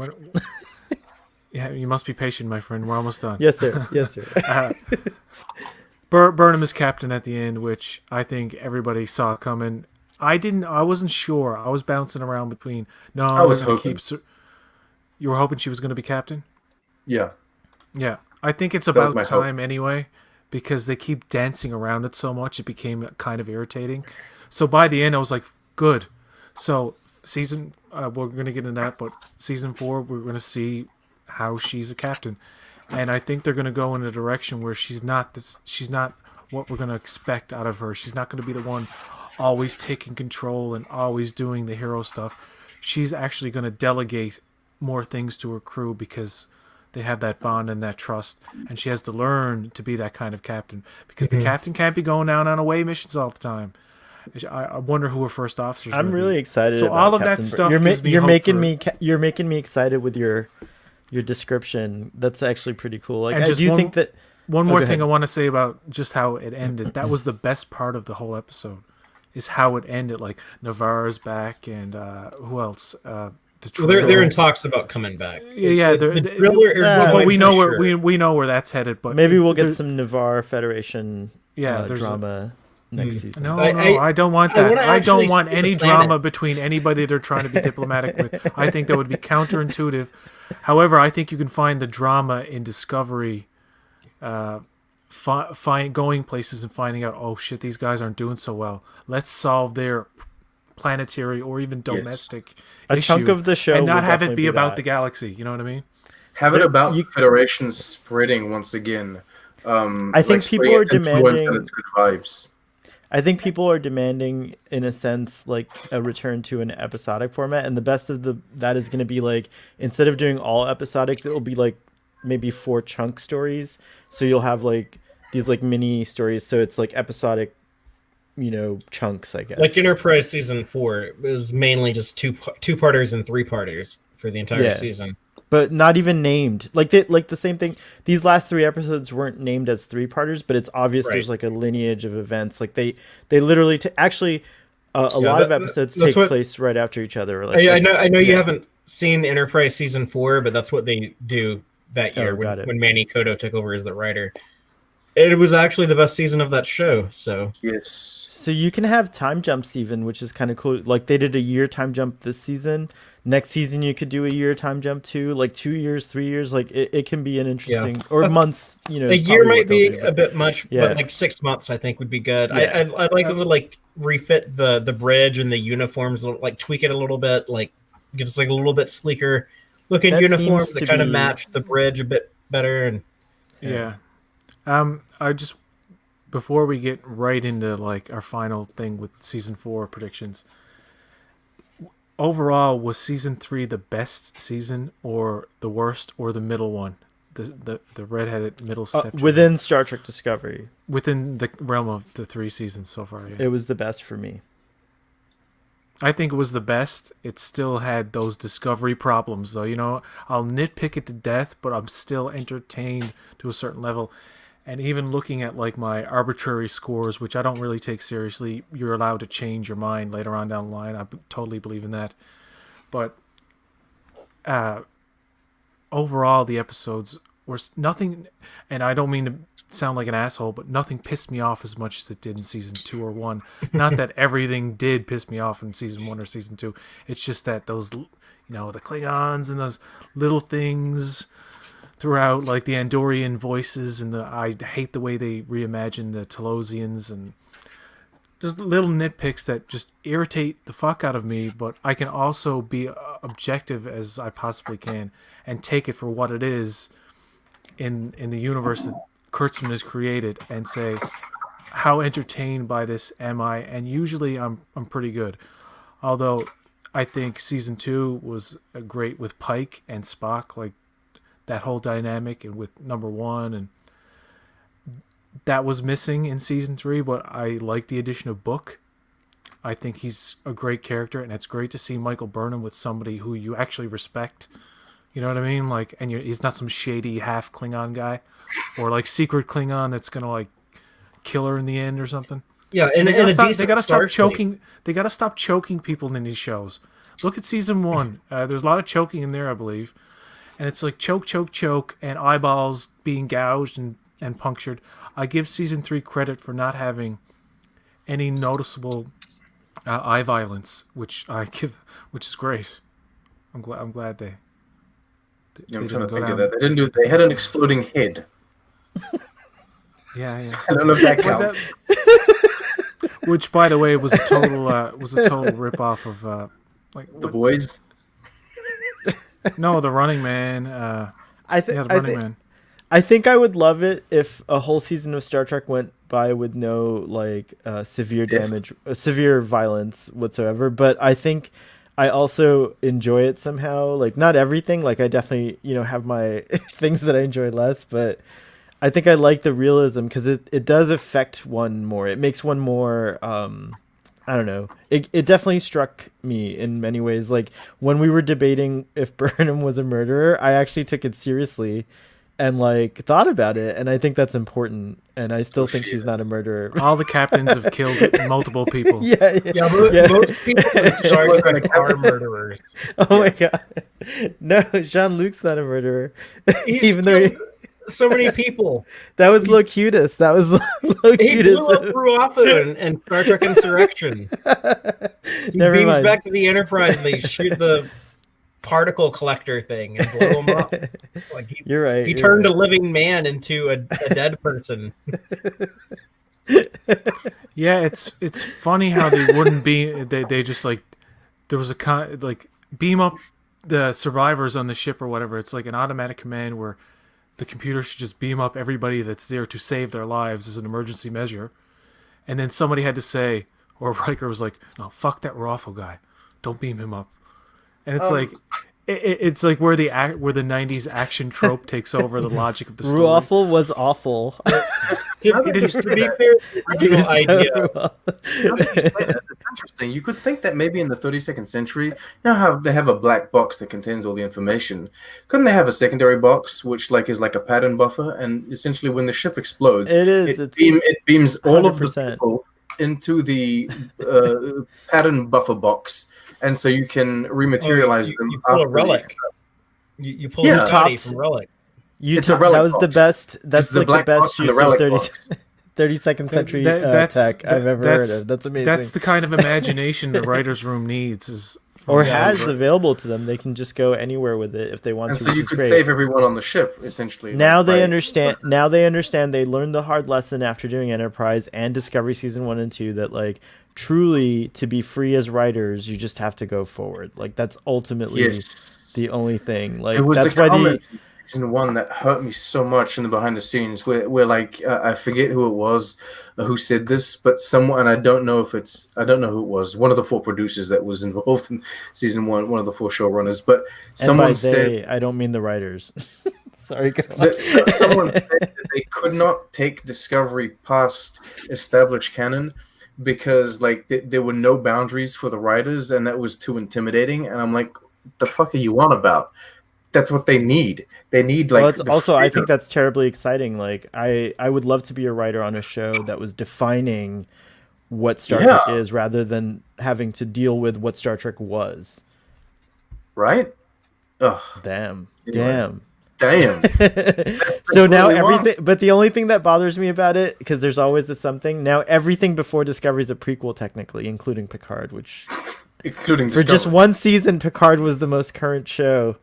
Yeah, you must be patient, my friend. We're almost done. Yes, sir. Yes, sir. Burnham is captain at the end, which I think everybody saw coming. I didn't. I wasn't sure. I was bouncing around between. No, I was they're gonna hoping. You were hoping she was going to be captain. Yeah. Yeah, I think it's was about my hope. time anyway, because they keep dancing around it so much. It became kind of irritating. So by the end, I was like, good. So we're going to get into that, but season 4, we're going to see how she's a captain. And I think they're going to go in a direction where she's not what we're going to expect out of her. She's not going to be the one always taking control and always doing the hero stuff. She's actually going to delegate more things to her crew because they have that bond and that trust, and she has to learn to be that kind of captain because the captain can't be going out on away missions all the time. I wonder who her first officer is. I'm really excited. So about all of Captain that stuff you're making me excited with your description. That's actually pretty cool. Like, I do think that one more thing I want to say about just how it ended. That was the best part of the whole episode, is how it ended. Like Navarro's back, and who else? They're in talks about coming back. Yeah, but we know we know where that's headed. But maybe we'll get some Navarre Federation there's drama next season. No, I don't want that. I don't want any drama between anybody they're trying to be diplomatic with. I think that would be counterintuitive. However, I think you can find the drama in Discovery, going places and finding out, oh shit, these guys aren't doing so well. Let's solve their planetary or even domestic issue, chunk of the show, and not have it be about the galaxy. You know what I mean? Have it about Federation spreading once again. I think people are demanding. And its good vibes. I think people are demanding, in a sense, like a return to an episodic format, and the best of that is going to be like, instead of doing all episodic, it'll be like maybe 4 chunk stories. So you'll have like these like mini stories. So it's like episodic, chunks, I guess. Like Enterprise season 4, it was mainly just two-parters and 3-parters for the entire season. But not even named. Like the same thing. These last 3 episodes weren't named as 3-parters, but it's obvious there's like a lineage of events. Like they literally actually a lot of episodes take place right after each other. Like I know you haven't seen Enterprise season 4, but that's what they do that year when Manny Koto took over as the writer. It was actually the best season of that show. So yes. So you can have time jumps even, which is kind of cool. Like they did a year time jump this season. Next season you could do a year time jump too, like 2 years, 3 years. Like it can be an interesting or months. A year might be a bit much, but like 6 months I think would be good. Yeah. I'd like to like refit the bridge and the uniforms, like tweak it a little bit, like get us like a little bit sleeker looking uniforms that kind of match the bridge a bit better. And I just, before we get right into like our final thing with season 4 predictions, overall, was season 3 the best season, or the worst, or the middle one? The redheaded middle step within Star Trek Discovery, within the realm of the 3 seasons so far. Yeah. It was the best for me. I think it was the best. It still had those Discovery problems, though. I'll nitpick it to death, but I'm still entertained to a certain level. And even looking at like my arbitrary scores, which I don't really take seriously, you're allowed to change your mind later on down the line. I totally believe in that. But overall, the episodes were nothing, and I don't mean to sound like an asshole, but nothing pissed me off as much as it did in season 2 or 1. Not that everything did piss me off in season 1 or season 2. It's just that those, the Klingons and those little things throughout, like the Andorian voices, and I hate the way they reimagine the Telosians, and just little nitpicks that just irritate the fuck out of me. But I can also be objective as I possibly can and take it for what it is in the universe that Kurtzman has created, and say, how entertained by this am I? And usually I'm pretty good. Although I think season 2 was great with Pike and Spock, like that whole dynamic, and with number 1, and that was missing in season 3. But I like the addition of Book. I think he's a great character, and it's great to see Michael Burnham with somebody who you actually respect. You know what I mean? Like, and he's not some shady half Klingon guy, or like secret Klingon that's gonna like kill her in the end or something. Yeah, and they gotta stop choking. They gotta stop choking people in these shows. Look at season 1. There's a lot of choking in there, I believe. And it's like choke, choke, choke, and eyeballs being gouged and punctured. I give season 3 credit for not having any noticeable eye violence, which is great. I'm glad they. I'm trying to think of that. They didn't do it. They had an exploding head. Yeah. I don't know if that counts. Which, by the way, was a total rip off of like The Boys. No, the Running Man. I think Yeah, the I Running think Man. I think I would love it if a whole season of Star Trek went by with no like severe Death. damage, severe violence whatsoever. But I think I also enjoy it somehow. Like not everything. Like I definitely have my things that I enjoy less, but I think I like the realism because it does affect one more. It makes one more. I don't know. It definitely struck me in many ways. Like when we were debating if Burnham was a murderer, I actually took it seriously and like thought about it, and I think that's important. And I still Oh, think she she's not a is. murderer. All the captains have killed multiple people. Yeah, Yeah, yeah. most people in She Star wasn't Trek a are captain. murderers. Oh my Yeah. god. No, Jean-Luc's not a murderer. He's Even though killed so many people. that was Locutus. That was He Locutus. blew up Ruafu in Star Trek Insurrection. He Never beams mind. back to the Enterprise and they shoot the particle collector thing and blow him up. Like You're right. he you're turned right. a living man into a dead person. Yeah, it's funny how they wouldn't be. They just like there was a like beam up the survivors on the ship or whatever. It's like an automatic command where the computer should just beam up everybody that's there to save their lives as an emergency measure. And then somebody had to say, or Riker was like, "No, fuck that Raffle guy, don't beam him up." And it's like, it's like where where the '90s action trope takes over the logic of the story. Ruaffle was awful. Now that you To say be that- fair, the He was original so idea. Ruaffle. now that you say that, it's interesting. You could think that maybe in the 32nd century, you know how they have a black box that contains all the information. Couldn't they have a secondary box which like is like a pattern buffer, and essentially when the ship explodes, It is. It's it beams all of the 100%. people into the pattern buffer box, and so you can rematerialize them. You pull a after the- relic. You pull Yeah. a Scotty Topped- from relic. It's a relic that was the box. best. That's It's the like the black best box and the use of relic 30, box. 32nd century tech I've ever heard of. That's amazing. That's the kind of imagination the writers' room needs. Is or from- has available to them. They can just go anywhere with it if they want And to. so which you is could great. save everyone on the ship, essentially. Now like, they by- understand. Now they understand. They learned the hard lesson after doing Enterprise and Discovery season 1 and 2 that like truly to be free as writers, you just have to go forward. Like that's ultimately Yes. the only thing. Like There was that's a why comment in season 1 that hurt me so much in the behind the scenes where like I forget who it was who said this, but someone, and I don't know who it was, one of the 4 producers that was involved in season 1, one of the 4 showrunners, but and someone by said they, I don't mean the writers. Sorry, go on. that someone said that they could not take Discovery past established canon because like there were no boundaries for the writers, and that was too intimidating. And I'm like, the fuck are you on about? That's what they need. They need like. Well, it's the also I freedom. think that's terribly exciting. Like I would love to be a writer on a show that was defining what Star Trek Yeah. is rather than having to deal with what Star Trek was. Right? Ugh, Damn. Anyway. Damn. damn. So now what we want. everything, but the only thing that bothers me about it, because there's always the something. Now everything before Discovery is a prequel, technically, including Picard, which Including for just Discovery. one season, Picard was the most current show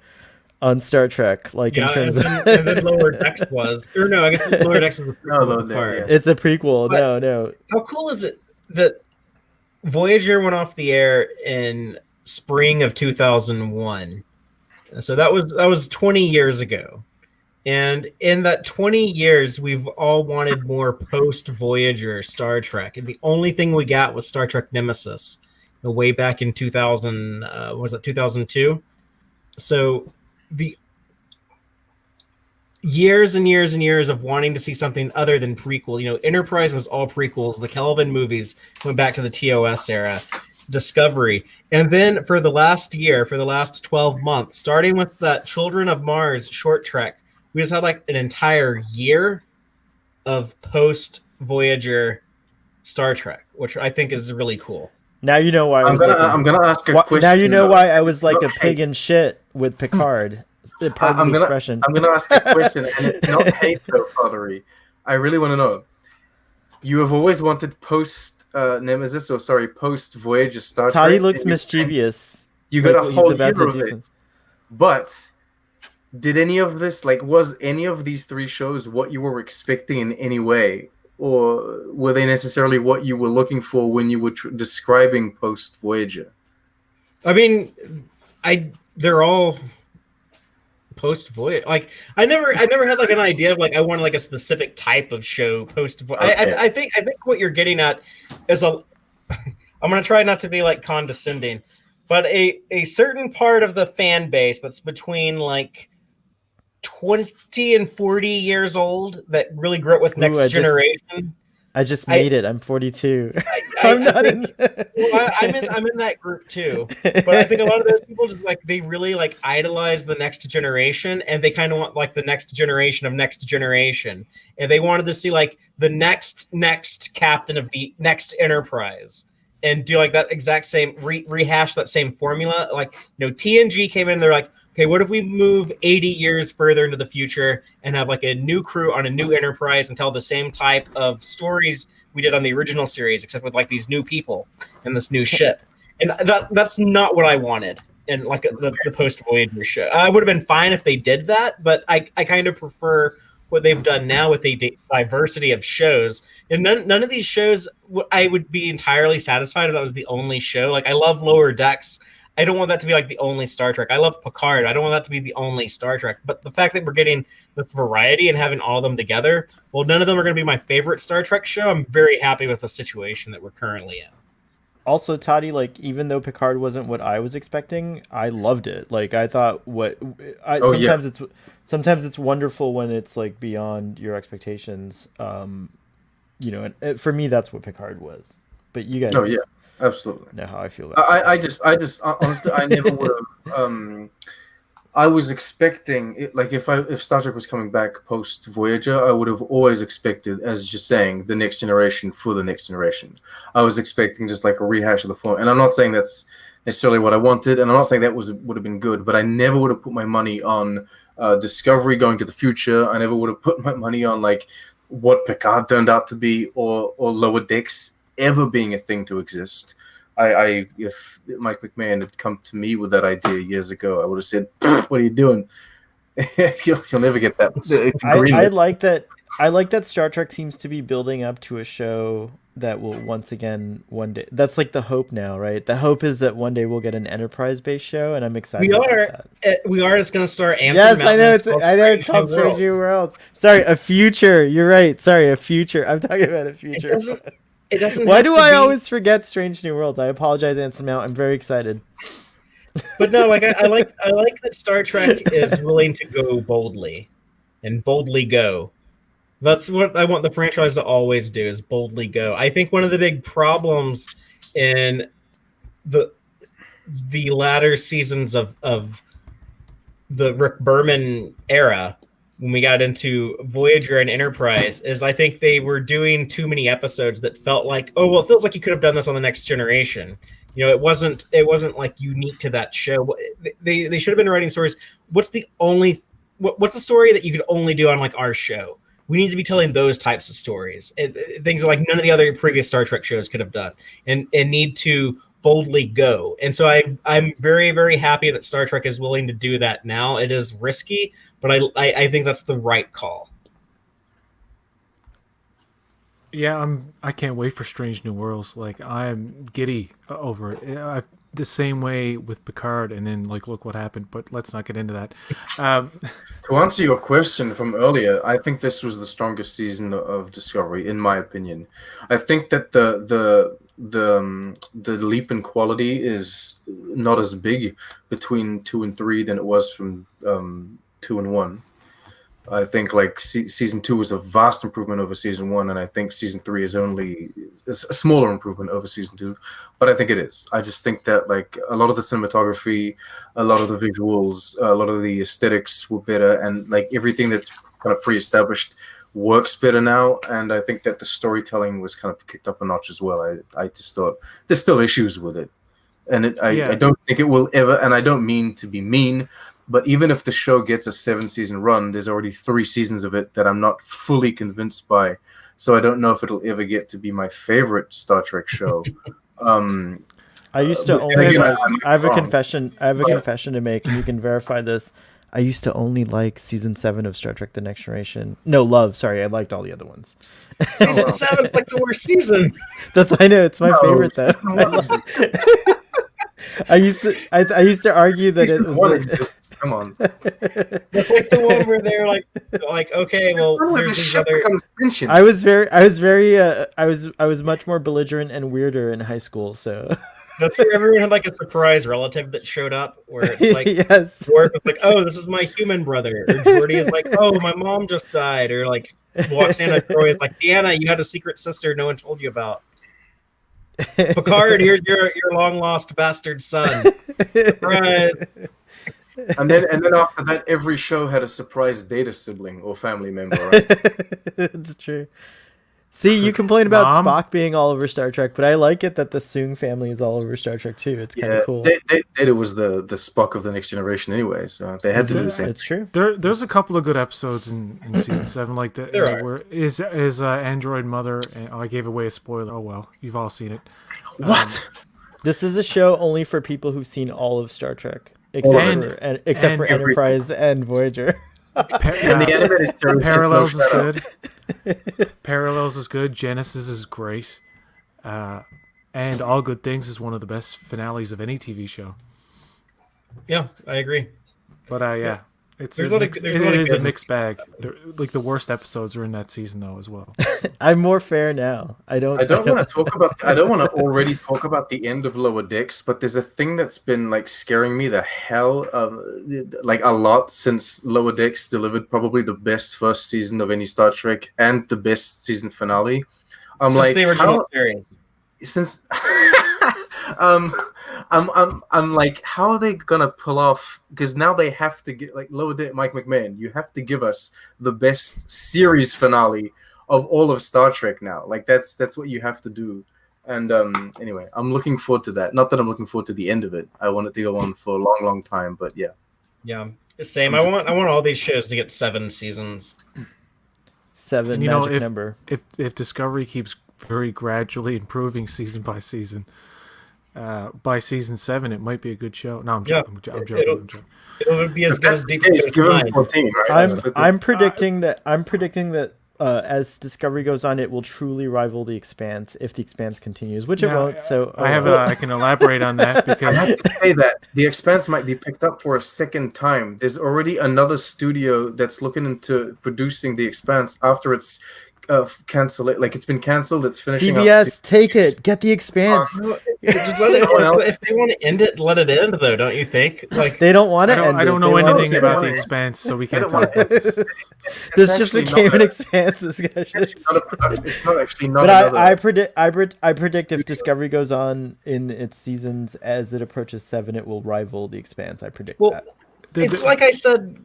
on Star Trek. Like in Yeah, terms of, and then Lower Decks was, or no, I guess Lower Decks was a No, prequel no, to Picard. yeah. it's a prequel. But- No. How cool is it that Voyager went off the air in spring of 2001? So that was 20 years ago. And in that 20 years, we've all wanted more post-Voyager Star Trek. And the only thing we got was Star Trek Nemesis, way back in 2000, was it 2002? So the years and years and years of wanting to see something other than prequel. You know, Enterprise was all prequels. The Kelvin movies went back to the TOS era. Discovery. And then for the last 12 months, starting with that Children of Mars short trek, we just had like an entire year of post Voyager Star Trek, which I think is really cool. Now you know why I I'm was gonna, like a- I'm gonna ask a why- question. now you know though. why I was like Not a pig hate. in shit with Picard. Pardon I'm the gonna- expression. I'm gonna ask a question, and it's not hate though, Fathery. I really want to know. You have always wanted post Voyager Star Trek. Toddy looks and mischievous. You got like a he's whole about year to of do it. something. But did any of this, like, was any of these 3 shows what you were expecting in any way, or were they necessarily what you were looking for when you were describing post Voyager? I mean, they're all post Voyage. Like I never had like an idea of like I wanted like a specific type of show post Voyage. Okay. I think what you're getting at is a. I'm gonna try not to be like condescending, but a certain part of the fan base that's between like 20 and 40 years old that really grew up with Next Generation. I just made it. I'm 42. I'm not in. Well, I'm in that group too. But I think a lot of those people just like they really like idolize the Next Generation, and they kind of want like the next generation of Next Generation, and they wanted to see like the next captain of the next Enterprise, and do like that exact same rehash that same formula. Like TNG came in, they're like, okay, what if we move 80 years further into the future and have like a new crew on a new Enterprise and tell the same type of stories we did on the original series, except with like these new people and this new ship? And that's not what I wanted in like the post Voyager show. I would have been fine if they did that, but I kind of prefer what they've done now with the diversity of shows. And none of these shows I would be entirely satisfied if that was the only show. Like I love Lower Decks. I don't want that to be like the only Star Trek. I love Picard. I don't want that to be the only Star Trek. But the fact that we're getting this variety and having all of them together, well, none of them are going to be my favorite Star Trek show. I'm very happy with the situation that we're currently in. Also, Toddy, like even though Picard wasn't what I was expecting, I loved it. Like I thought, sometimes it's wonderful when it's like beyond your expectations. And for me, that's what Picard was. But you guys, absolutely know how I feel about I just honestly I never would have I was expecting it, like if Star Trek was coming back post Voyager, I would have always expected, as you're saying, the next generation for the next generation. I was expecting just like a rehash of the form, and I'm not saying that's necessarily what I wanted, and I'm not saying that would have been good, but I never would have put my money on Discovery going to the future. I never would have put my money on like what Picard turned out to be, or Lower Decks ever being a thing to exist. If Mike McMahon had come to me with that idea years ago, I would have said, "What are you doing? You'll never get that." I like that. I like that Star Trek seems to be building up to a show that will once again one day. That's like the hope now, right? The hope is that one day we'll get an Enterprise-based show, and I'm excited. We are. It's going to star Anson. Yes, I know. It's called Strange New Worlds. Sorry, a future. You're right. Sorry, a future. I'm talking about a future. It doesn't. Why do I always forget Strange New Worlds? I apologize, Anson Mount. I'm very excited. But no, like I like that Star Trek is willing to go boldly, and boldly go. That's what I want the franchise to always do, is boldly go. I think one of the big problems in the latter seasons of the Rick Berman era, when we got into Voyager and Enterprise, is I think they were doing too many episodes that felt like, oh, well, it feels like you could have done this on the Next Generation. It wasn't like unique to that show. They should have been writing stories. What's the story that you could only do on like our show? We need to be telling those types of stories. Things like none of the other previous Star Trek shows could have done, and need to boldly go. And so I'm very, very happy that Star Trek is willing to do that now. It is risky, but I think that's the right call. Yeah, I can't wait for Strange New Worlds. Like I'm giddy over it. The same way with Picard, and then like look what happened. But let's not get into that. To answer your question from earlier, I think this was the strongest season of Discovery, in my opinion. I think that the leap in quality is not as big between 2 and 3 than it was from 2 and 1. I think like season 2 was a vast improvement over season 1, and I think season 3 is only a smaller improvement over season 2. But I think it is. I just think that like a lot of the cinematography, a lot of the visuals, a lot of the aesthetics were better, and like everything that's kind of pre-established works better now. And I think that the storytelling was kind of kicked up a notch as well. I just thought there's still issues with it, and I don't think it will ever. And I don't mean to be mean. But even if the show gets a 7-season run, there's already 3 seasons of it that I'm not fully convinced by. So I don't know if it'll ever get to be my favorite Star Trek show. I used to only I have a confession. I have a confession to make, and you can verify this. I used to only like season 7 of Star Trek: The Next Generation. No, Love. Sorry, I liked all the other ones. Season 7's like the worst season. I know it's my favorite though. I used to argue that it Season was one the... exists. Come on. That's like the one where they're like okay, well, Where there's the these ship other. becomes sentient. I was very I was much more belligerent and weirder in high school, so That's where everyone had like a surprise relative that showed up, where it's like yes. Worf is like, "Oh, this is my human brother," or Geordi is like, "Oh, my mom just died," or like Loxana Troy is like, "Deanna, you had a secret sister no one told you about." Picard, here's your long lost bastard son. Surprise! And then after that, every show had a surprise data sibling or family member. Right? It's true. See, you complain about Mom? Spock being all over Star Trek, but I like it that the Soong family is all over Star Trek too. It's kind of cool. Data was the Spock of the Next Generation anyway, so they had to do the same. It's true. There's a couple of good episodes in season 7, like the There are. where is Android Mother. And, I gave away a spoiler. Oh well, you've all seen it. What? This is a show only for people who've seen all of Star Trek, And- except for every- Enterprise and Voyager. And the animated series Parallels gets is no shout-out. good. Parallels is good. Genesis is great. And All Good Things is one of the best finales of any TV show. Yeah, I agree. But yeah, it's There's a a lot of- mix, there's a it lot of is a good- mixed bag. Like the worst episodes are in that season though as well. I'm more fair now. I don't I don't want to already talk about the end of Lower Decks, but there's a thing that's been like scaring me the hell like a lot since Lower Decks delivered probably the best first season of any Star Trek and the best season finale. I'm Since like, the original how, series. since I'm like, how are they gonna pull off? Because now they have to get like Lower Deck, Mike McMahon. You have to give us the best series finale of all of Star Trek now. Like that's what you have to do. And anyway, I'm looking forward to that. Not that I'm looking forward to the end of it. I want it to go on for a long, long time. But yeah, Yeah, the same. I want all these shows to get 7 seasons. 7 And you know, magic number. if Discovery keeps very gradually improving season by season, by season 7 it might be a good show. No, I'm joking. I'm joking. I'm joking. It'll be as if good that's as the Deep case, Space give them Nine. 14. Right? I'm predicting that as Discovery goes on, it will truly rival The Expanse if The Expanse continues, which it Now, won't. So I can elaborate on that I because have to say that The Expanse might be picked up for a second time. There's already another studio that's looking into producing The Expanse after it's cancelled. Like it's been cancelled. It's finishing up. CBS, take it, get The Expanse. Just let it, if they want to end it, let it end, though, don't you think? Like, They don't want to end I don't it. know They want anything it. about The Expanse, so we can't talk about this. This just actually became not an a- Expanse discussion. It's not actually not But another. I predict if Discovery goes on in its seasons as it approaches 7, it will rival The Expanse. I predict well, that. it's like I said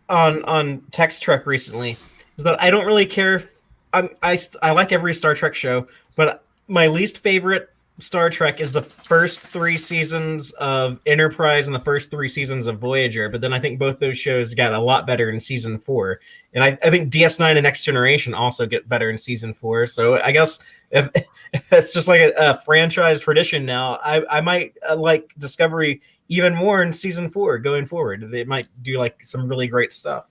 on Text Trek recently, is that I don't really care if I like every Star Trek show, but my least favorite Star Trek is the first 3 seasons of Enterprise and the first 3 seasons of Voyager. But then I think both those shows got a lot better in season 4, and I think DS9 and Next Generation also get better in season 4. So I guess if it's just like a franchise tradition now, I might like Discovery even more in season 4 going forward. They might do like some really great stuff.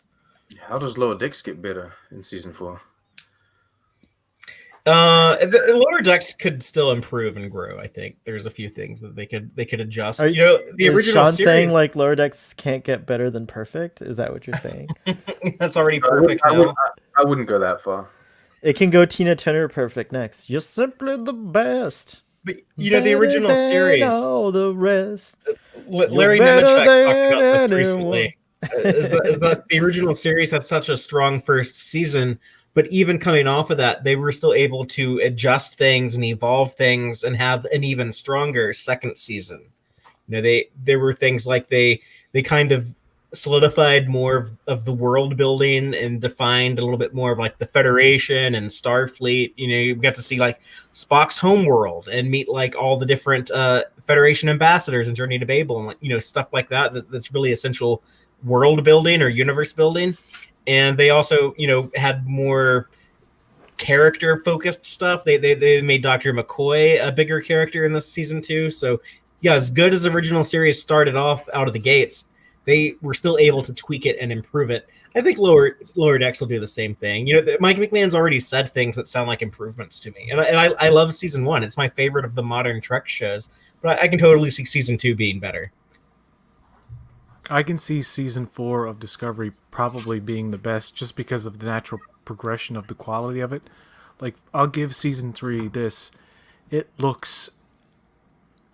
How does Lower Decks get better in season 4? The Lower Decks could still improve and grow. I think there's a few things that they could adjust. Are- You know, the Is original Sean series saying like Lower Decks can't get better than perfect? Is that what you're saying? that's already perfect I now. wouldn't go that far. It can go Tina Turner perfect next. You're simply the best. But you know, the Better original than series. all the rest. Larry better Nemechek talked about than this recently. Is that the original series had such a strong first season, but even coming off of that, they were still able to adjust things and evolve things and have an even stronger second season. You know, there were things like they kind of solidified more of the world building and defined a little bit more of like the Federation and Starfleet. You know, you got to see like Spock's homeworld and meet like all the different Federation ambassadors in Journey to Babel and like, you know, stuff like that's really essential world building or universe building. And they also, you know, had more character focused stuff. They made Dr. McCoy a bigger character in this season 2. So yeah, as good as the original series started off out of the gates, they were still able to tweak it and improve it. I think Lower Decks will do the same thing. You know, Mike McMahon's already said things that sound like improvements to me, and I love season 1. It's my favorite of the modern Trek shows. But I can totally see season 2 being better. I can see season 4 of Discovery probably being the best just because of the natural progression of the quality of it. Like, I'll give season 3 this. It looks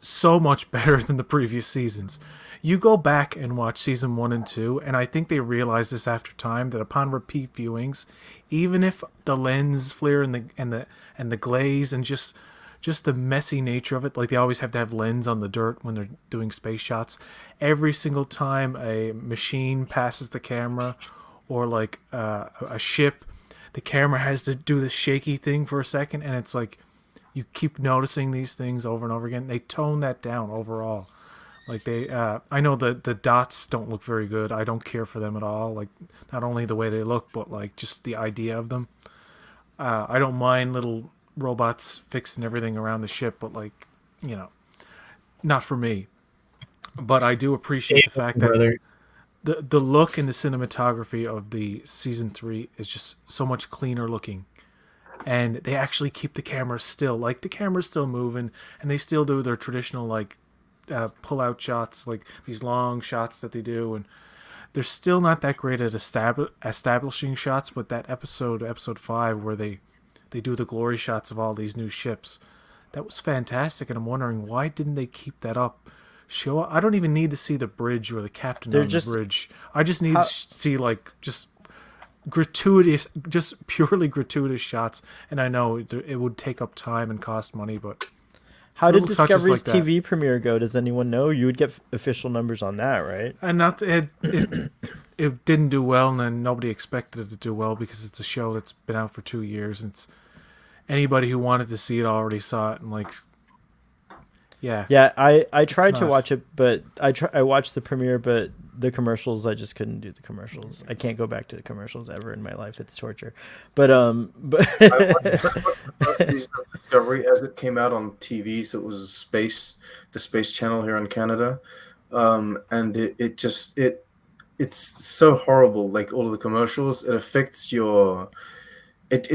so much better than the previous seasons. You go back and watch season 1 and 2, and I think they realize this after time that upon repeat viewings, even if the lens flare and the glaze and just the messy nature of it, like they always have to have lens on the dirt when they're doing space shots. Every single time a machine passes the camera, or like a ship, the camera has to do the shaky thing for a second, and it's like you keep noticing these things over and over again. They tone that down overall. Like I know the dots don't look very good. I don't care for them at all. Like, not only the way they look, but like just the idea of them. I don't mind little robots fixing everything around the ship, but like, not for me. But I do appreciate the fact that the look and the cinematography of the season 3 is just so much cleaner looking. And they actually keep the camera still. Like, the camera's still moving, and they still do their traditional, like, pull-out shots, like these long shots that they do. And they're still not that great at establishing shots, but that episode 5, where they do the glory shots of all these new ships, that was fantastic. And I'm wondering, why didn't they keep that up? I don't even need to see the bridge or the captain on the bridge. I just need to see, like, just purely gratuitous shots. And I know it would take up time and cost money, but how did Discovery's TV premiere go? Does anyone know? You would get official numbers on that, right? And it didn't do well, and then nobody expected it to do well because it's a show that's been out for 2 years. And anybody who wanted to see it already saw it, and like, yeah. I tried to watch it, but I watched the premiere, but the commercials, I just couldn't do the commercials. I can't go back to the commercials ever in my life. It's torture. But I watched Discovery as it came out on TV, so it was the Space Channel here in Canada, and it's so horrible. Like, all of the commercials, it affects your. It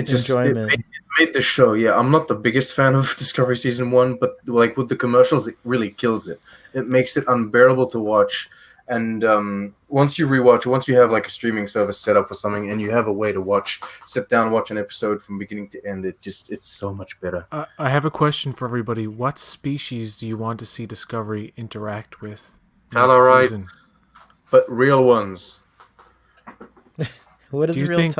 made the show. Yeah, I'm not the biggest fan of Discovery season 1, but like with the commercials, it really kills it. It makes it unbearable to watch. And once you have like a streaming service set up or something, and you have a way to sit down and watch an episode from beginning to end, it's so much better. I have a question for everybody. What species do you want to see Discovery interact with next season? But real ones. What do you think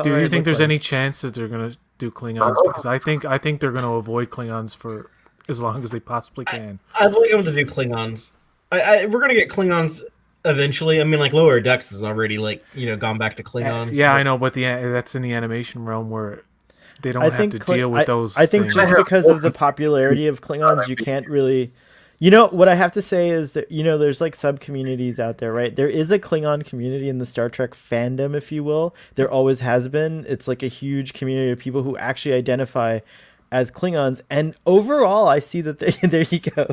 there's any chance that they're gonna do Klingons? Because I think they're gonna avoid Klingons for as long as they possibly can. I believe them to do Klingons. We're gonna get Klingons eventually. I mean, like, Lower Decks has already, like, gone back to Klingons. Yeah, I know, but that's in the animation realm where they don't have to deal with those. I think just because of the popularity of Klingons, you can't really. What I have to say is that, there's like sub-communities out there, right? There is a Klingon community in the Star Trek fandom, if you will. There always has been. It's like a huge community of people who actually identify as Klingons. And overall, I see that there you go.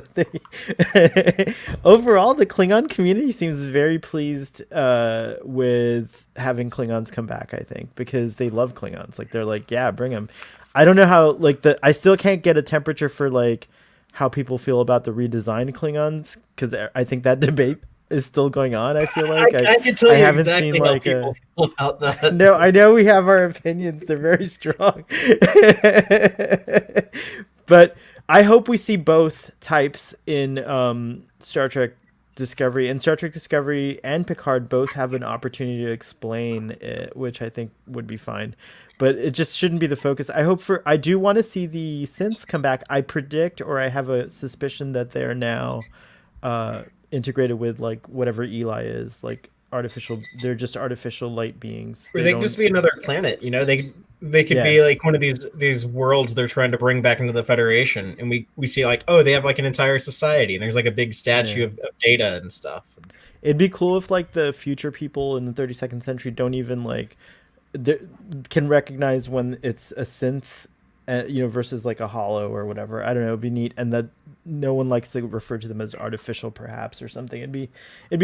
Overall, the Klingon community seems very pleased with having Klingons come back, I think, because they love Klingons. Like, they're like, yeah, bring them. I don't know how, like, I still can't get a temperature for, like, how people feel about the redesigned Klingons, because I think that debate is still going on. I feel like I can tell you haven't exactly seen, how like, people feel about that. No, I know we have our opinions. They're very strong. But I hope we see both types in Star Trek Discovery. And Star Trek Discovery and Picard both have an opportunity to explain it, which I think would be fine. But it just shouldn't be the focus. I do want to see the synths come back. I predict, or I have a suspicion that they're now integrated with, like, whatever Eli is, like they're just artificial light beings. Or they could just be another planet, they could be like one of these worlds they're trying to bring back into the Federation, and we see, like, oh, they have like an entire society, and there's like a big statue of Data and stuff. It'd be cool if, like, the future people in the 32nd century don't even, like, can recognize when it's a synth, versus like a hollow or whatever. I don't know. It'd be neat, and that no one likes to refer to them as artificial, perhaps, or something. It'd be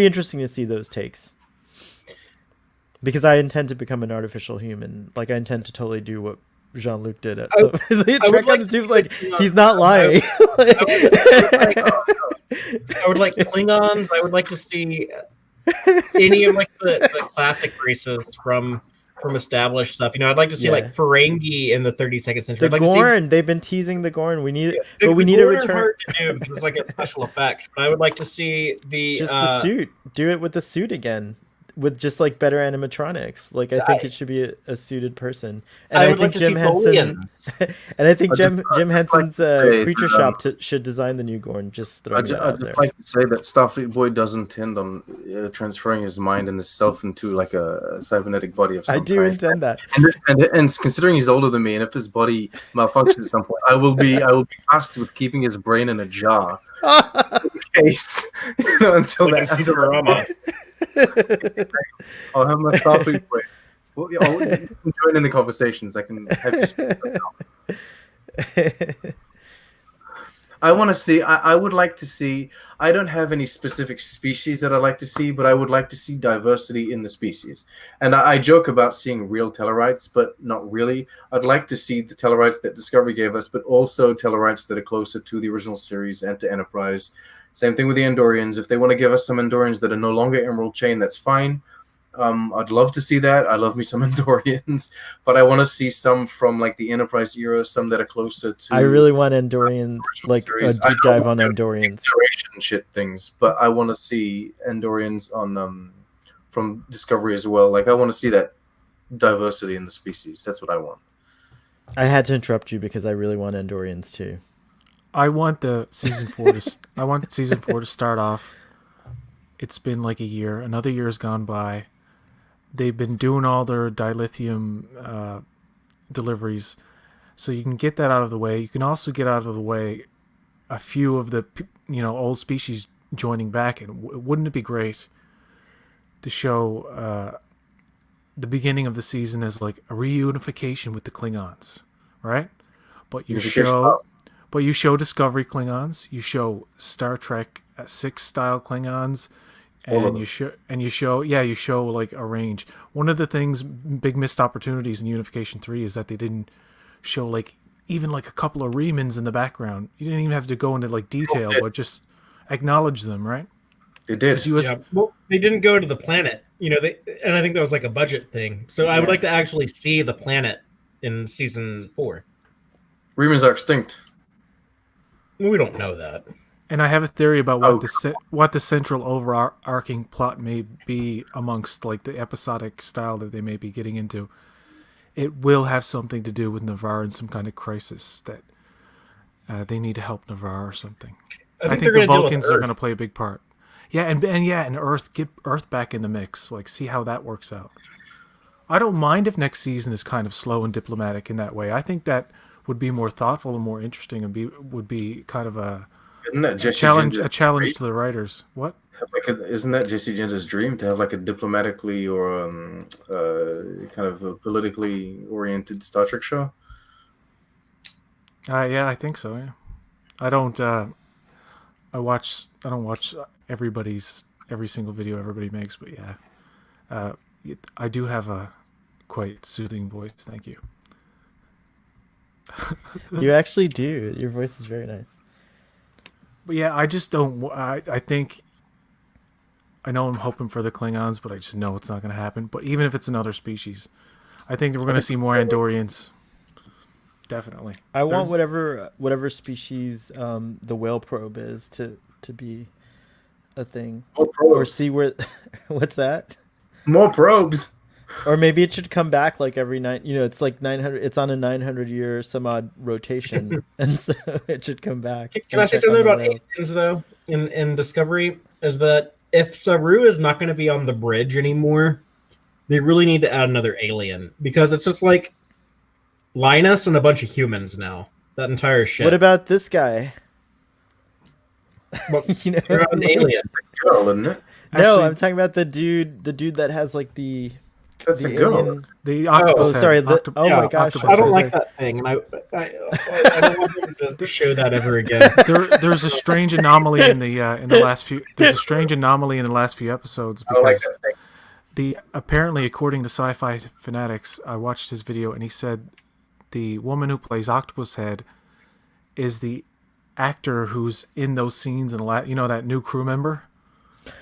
interesting to see those takes, because I intend to become an artificial human. Like, I intend to totally do what Jean-Luc did it. So Trek on the Tube's like, he's not lying. I would like Klingons. I would like to see any of like the classic races from established stuff. I'd like to see like Yeah. Ferengi in the 32nd century. The I'd like Gorn, they've been teasing the Gorn. We need, the but we need a Gorn are return. hard to do because it's like a special effect. But I would like to see the Just the suit. Do it with the suit again, with just like better animatronics. Like I think it should be a suited person. And I I would like think to see Jim Henson. Tholians. And I think I'd Jim just like Henson's to say Creature that, Shop should design the new Gorn. Just throwing that I'd out just there. like to say that Starfleet Boy does intend on transferring his mind and his self into like a cybernetic body of some I do kind. intend that. And considering he's older than me, and if his body malfunctions at some point, I will be tasked with keeping his brain in a jar, in case until Like that. in Futurama. I'll have my Starfleet Boy. Well, I'll join in the conversations. I can have you speak now. I want to see. I would like to see. I don't have any specific species that I like to see, but I would like to see diversity in the species. And I joke about seeing real Tellarites, but not really. I'd like to see the Tellarites that Discovery gave us, but also Tellarites that are closer to the original series and to Enterprise. Same thing with the Andorians. If they want to give us some Andorians that are no longer Emerald Chain, that's fine. I'd love to see that. I love me some Andorians, but I want to see some from like the Enterprise era, some that are closer to. I really want Andorians, like series. a deep dive on Andorians. Exploration shit things, but I want to see Andorians on from Discovery as well. Like I want to see that diversity in the species. That's what I want. I had to interrupt you because I really want Andorians too. I want the season 4 to. I want season 4 to start off. It's been like a year. Another year has gone by. They've been doing all their dilithium deliveries, so you can get that out of the way. You can also get out of the way a few of the old species joining back. And wouldn't it be great to show the beginning of the season as like a reunification with the Klingons, right? But you show Discovery Klingons, you show Star Trek 6 style Klingons, and you show like a range. One of the things, big missed opportunities in Unification 3 is that they didn't show like even like a couple of Remans in the background. You didn't even have to go into like detail, but just acknowledge them, right? They did. Yeah. Well, they didn't go to the planet, and I think that was like a budget thing. So I would like to actually see the planet in season 4. Remans are extinct. We don't know that. And I have a theory about what the central overarching plot may be amongst like the episodic style that they may be getting into. It will have something to do with Navarre and some kind of crisis that they need to help Navarre or something. I think the Vulcans are going to play a big part. Yeah, and Earth, get Earth back in the mix. Like, see how that works out. I don't mind if next season is kind of slow and diplomatic in that way. I think that would be more thoughtful and more interesting, and would be kind of a challenge to the writers. What? Isn't that Jesse Jensen's dream to have like a diplomatically or kind of a politically oriented Star Trek show? Yeah, I think so. Yeah, I don't watch every single video everybody makes, but yeah, I do have a quite soothing voice. Thank you. You actually do. Your voice is very nice. But yeah, I just don't. I think. I know I'm hoping for the Klingons, but I just know it's not going to happen. But even if it's another species, I think that we're going to see more Andorians. Definitely. I want whatever species the whale probe is to be a thing, or see where. What's that? More probes. Or maybe it should come back like every night. It's like 900. It's on a 900-year some odd rotation, and so it should come back. Can I say something about aliens though? In Discovery, is that if Saru is not going to be on the bridge anymore, they really need to add another alien, because it's just like Linus and a bunch of humans now. That entire shit. What about this guy? Well, you're an alien. Girl, isn't it? No, I'm talking about the dude that has like the. That's a girl. alien... The octopus. Oh, sorry. My gosh. I don't like that thing, and I don't want them to show that ever again. There's a strange anomaly in the last few. There's a strange anomaly in the last few episodes because I like that thing. Apparently, according to Sci-Fi Fanatics, I watched his video and he said the woman who plays Octopus Head is the actor who's in those scenes and that new crew member.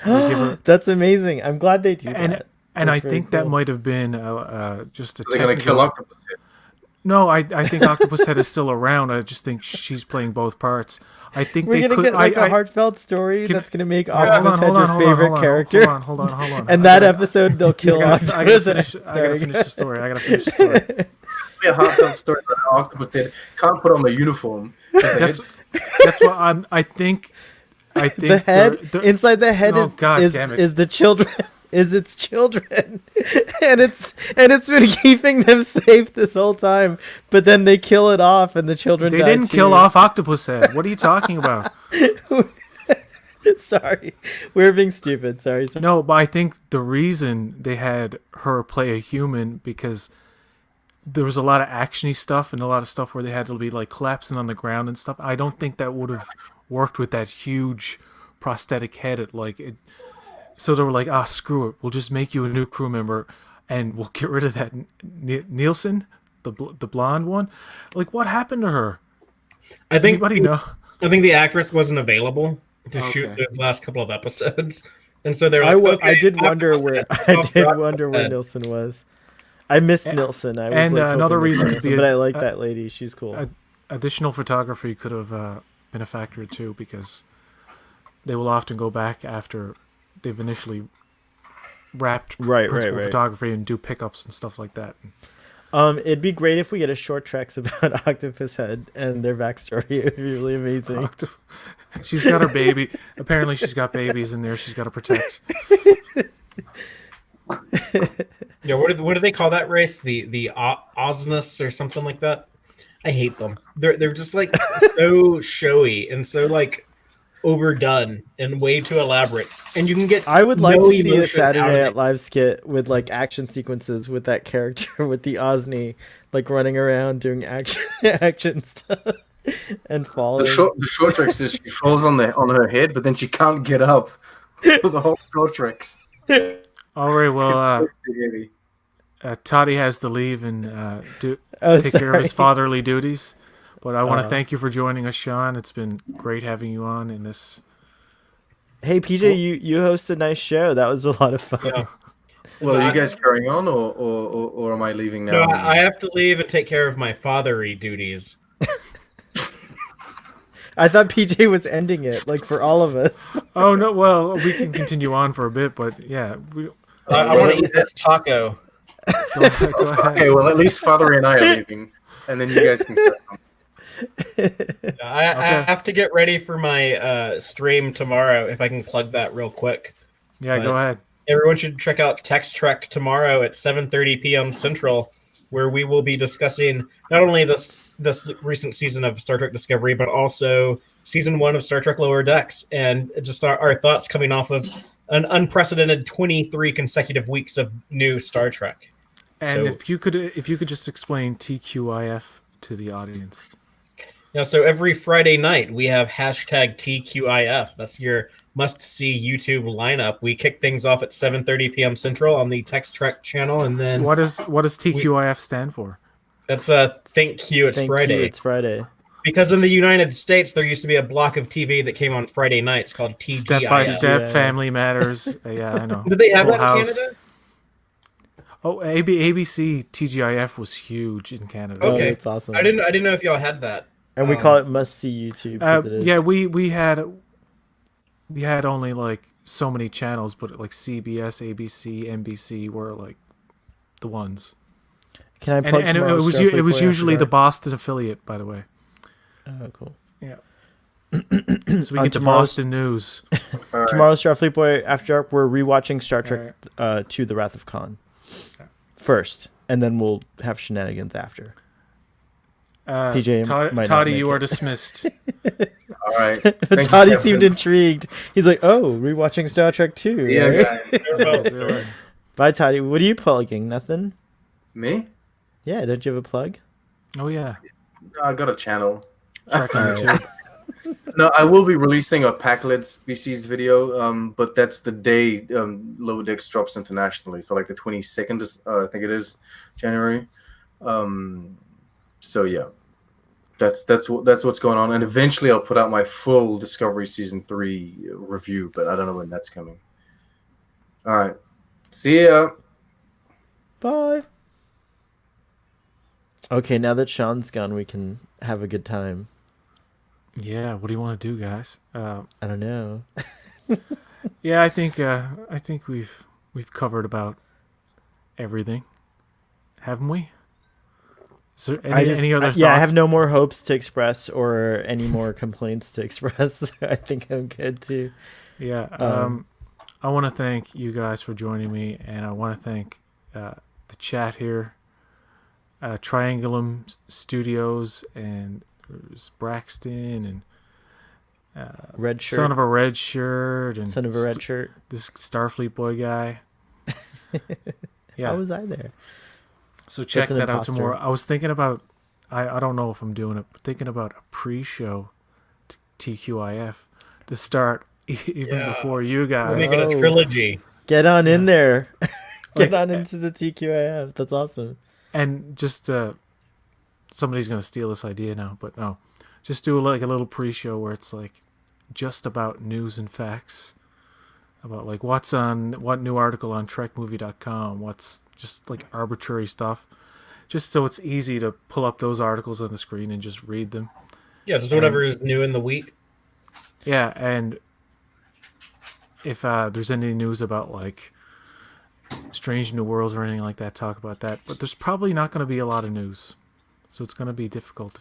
They give her, That's amazing. I'm glad they do and that. and I That's very think that cool. might have been just a They're gonna kill technical. Octopus Head. No, I think Octopus Head is still around. I just think she's playing both parts. I think We're they gonna could. get like a a heartfelt story can- that's gonna make hold Octopus Head your favorite character. Hold on. And that episode, they'll kill Octopus I gotta Head. finish. I gotta Sorry. finish the story. I gotta finish the story. Be a heartfelt story about how Octopus Head can't put on the uniform. That's what I think. The head inside the head Oh, God is damn it. is the children. Is its children, and it's been keeping them safe this whole time. But then they kill it off, and the children. They die didn't too. kill off Octopus Head. What are you talking about? Sorry, we're being stupid. Sorry. No, but I think the reason they had her play a human because there was a lot of actiony stuff and a lot of stuff where they had to be like collapsing on the ground and stuff. I don't think that would have worked with that huge prosthetic head. So they were like, screw it. We'll just make you a new crew member and we'll get rid of that Nielsen, the blonde one. Like, what happened to her? I think Anybody know? I think the actress wasn't available to shoot Okay. those last couple of episodes, and so they're like, I did wonder Octopus where Head. Nilsson was. I missed Nilsson. I was and, like, another hoping to see reason could Nilsson, be but I like that lady. She's cool. Additional photography could have been a factor too because they will often go back after they've initially wrapped principal photography and do pickups and stuff like that. It'd be great if we get a short treks about Octopus Head and their backstory. It'd be really amazing. She's got her baby. Apparently, she's got babies in there. She's got to protect. Yeah, what do they call that race? The Osnus or something like that. I hate them. They're just like so showy and so like overdone and way too elaborate. And you can get I would like no to see a emotion out Saturday of Night it. Live skit with like action sequences with that character with the Osni like running around doing action stuff and falling. The short tricks is she falls on her head, but then she can't get up for the whole short tricks. All right, well, Toddy has to leave and take care of his fatherly duties. But I want to thank you for joining us, Sean. It's been great having you on in this. Hey, PJ, you host a nice show. That was a lot of fun. Yeah. Well, are you guys carrying on, or am I leaving now? No, I have to leave and take care of my fathery duties. I thought PJ was ending it, like for all of us. Oh no! Well, we can continue on for a bit, but yeah, I want to eat this taco. go ahead. Okay, well, at least Father and I are leaving, and then you guys can. I have to get ready for my stream tomorrow. If I can plug that real quick. Yeah, go ahead. Everyone should check out Text Trek tomorrow at 7:30 p.m. Central, where we will be discussing not only this recent season of Star Trek Discovery, but also season 1 of Star Trek Lower Decks, and just our thoughts coming off of an unprecedented 23 consecutive weeks of new Star Trek. And if you could just explain TQIF to the audience. Yeah, so every Friday night we have hashtag TQIF. That's your must-see YouTube lineup. We kick things off at 7:30 p.m. Central on the Text Trek channel, and then What does TQIF stand for? that's Thank You. It's Friday. It's Friday. Because in the United States, there used to be a block of TV that came on Friday nights called TGIF. Step by Step, Yeah. Family Matters. Yeah, I know. Did they have Full that in House. Canada? Oh, ABC TGIF was huge in Canada. Oh, Okay. that's awesome. I didn't know if y'all had that. And we call it must see YouTube. 'cause it is. Yeah, we had only like so many channels, but like CBS, ABC, NBC were like the ones. Can I plug And it tomorrow's was Starfleet it was Boy usually After the Boston affiliate, by the way. Dark? Oh, cool. Yeah. So we On get the tomorrow's- Boston news. Tomorrow's Starfleet Boy After Dark, we're rewatching Star Trek 2: The Wrath of Khan first, and then we'll have shenanigans after. PJ might not Toddy, make you are it. dismissed. All right. But Thank you, Toddy Captain. seemed intrigued. He's like, "Oh, rewatching Star Trek 2." Yeah, right? guys. Bye, Toddy. What are you plugging? Nothing. Me? Yeah, don't you have a plug? Oh yeah, I got a channel. Trek on YouTube. No, I will be releasing a Packlet species video, but that's the day Lower Decks drops internationally. So like the 22nd, I think it is, January. So yeah, that's what's going on. And eventually, I'll put out my full Discovery season 3 review, but I don't know when that's coming. All right, see ya. Bye. Okay, now that Sean's gone, we can have a good time. Yeah, what do you want to do, guys? I don't know. Yeah, I think we've covered about everything, haven't we? Is there any other thoughts? Yeah, I have no more hopes to express or any more complaints to express. I think I'm good too. Yeah, I want to thank you guys for joining me, and I want to thank the chat here, Triangulum Studios, and there's Braxton and Red shirt. Son of a Red Shirt, and Son of a Red Shirt. This Starfleet Boy guy. Yeah. How was I there? So check That's an that out imposter. tomorrow. I was thinking about, I don't know if I'm doing it, but thinking about a pre-show TQIF to start even before you We're guys. making a trilogy. Get on in there. Get Like- on into the TQIF. That's awesome. And just somebody's gonna steal this idea now, but no, just do like a little pre-show where it's like just about news and facts about like what new article on trekmovie.com, what's just like arbitrary stuff, just so it's easy to pull up those articles on the screen and just read them. Yeah, just whatever is new in the week. Yeah, and if there's any news about like Strange New Worlds or anything like that, talk about that. But there's probably not going to be a lot of news, so it's going to be difficult.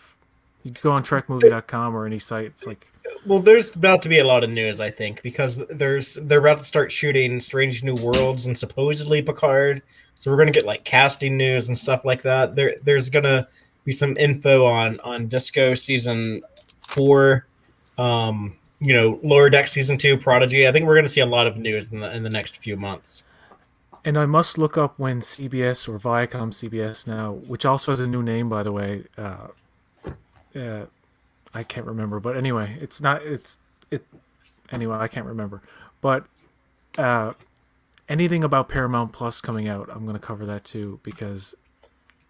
You can go on trekmovie.com or any site. It's like, Well, there's about to be a lot of news, I think, because they're about to start shooting Strange New Worlds and supposedly Picard. So we're gonna get like casting news and stuff like that. There's gonna be some info on Disco season 4, Lower Deck season 2, Prodigy. I think we're gonna see a lot of news in the next few months. and I must look up when CBS or Viacom CBS now, which also has a new name by the way. I can't remember, but anyway, anyway, I can't remember. But anything about Paramount Plus coming out, I'm going to cover that too, because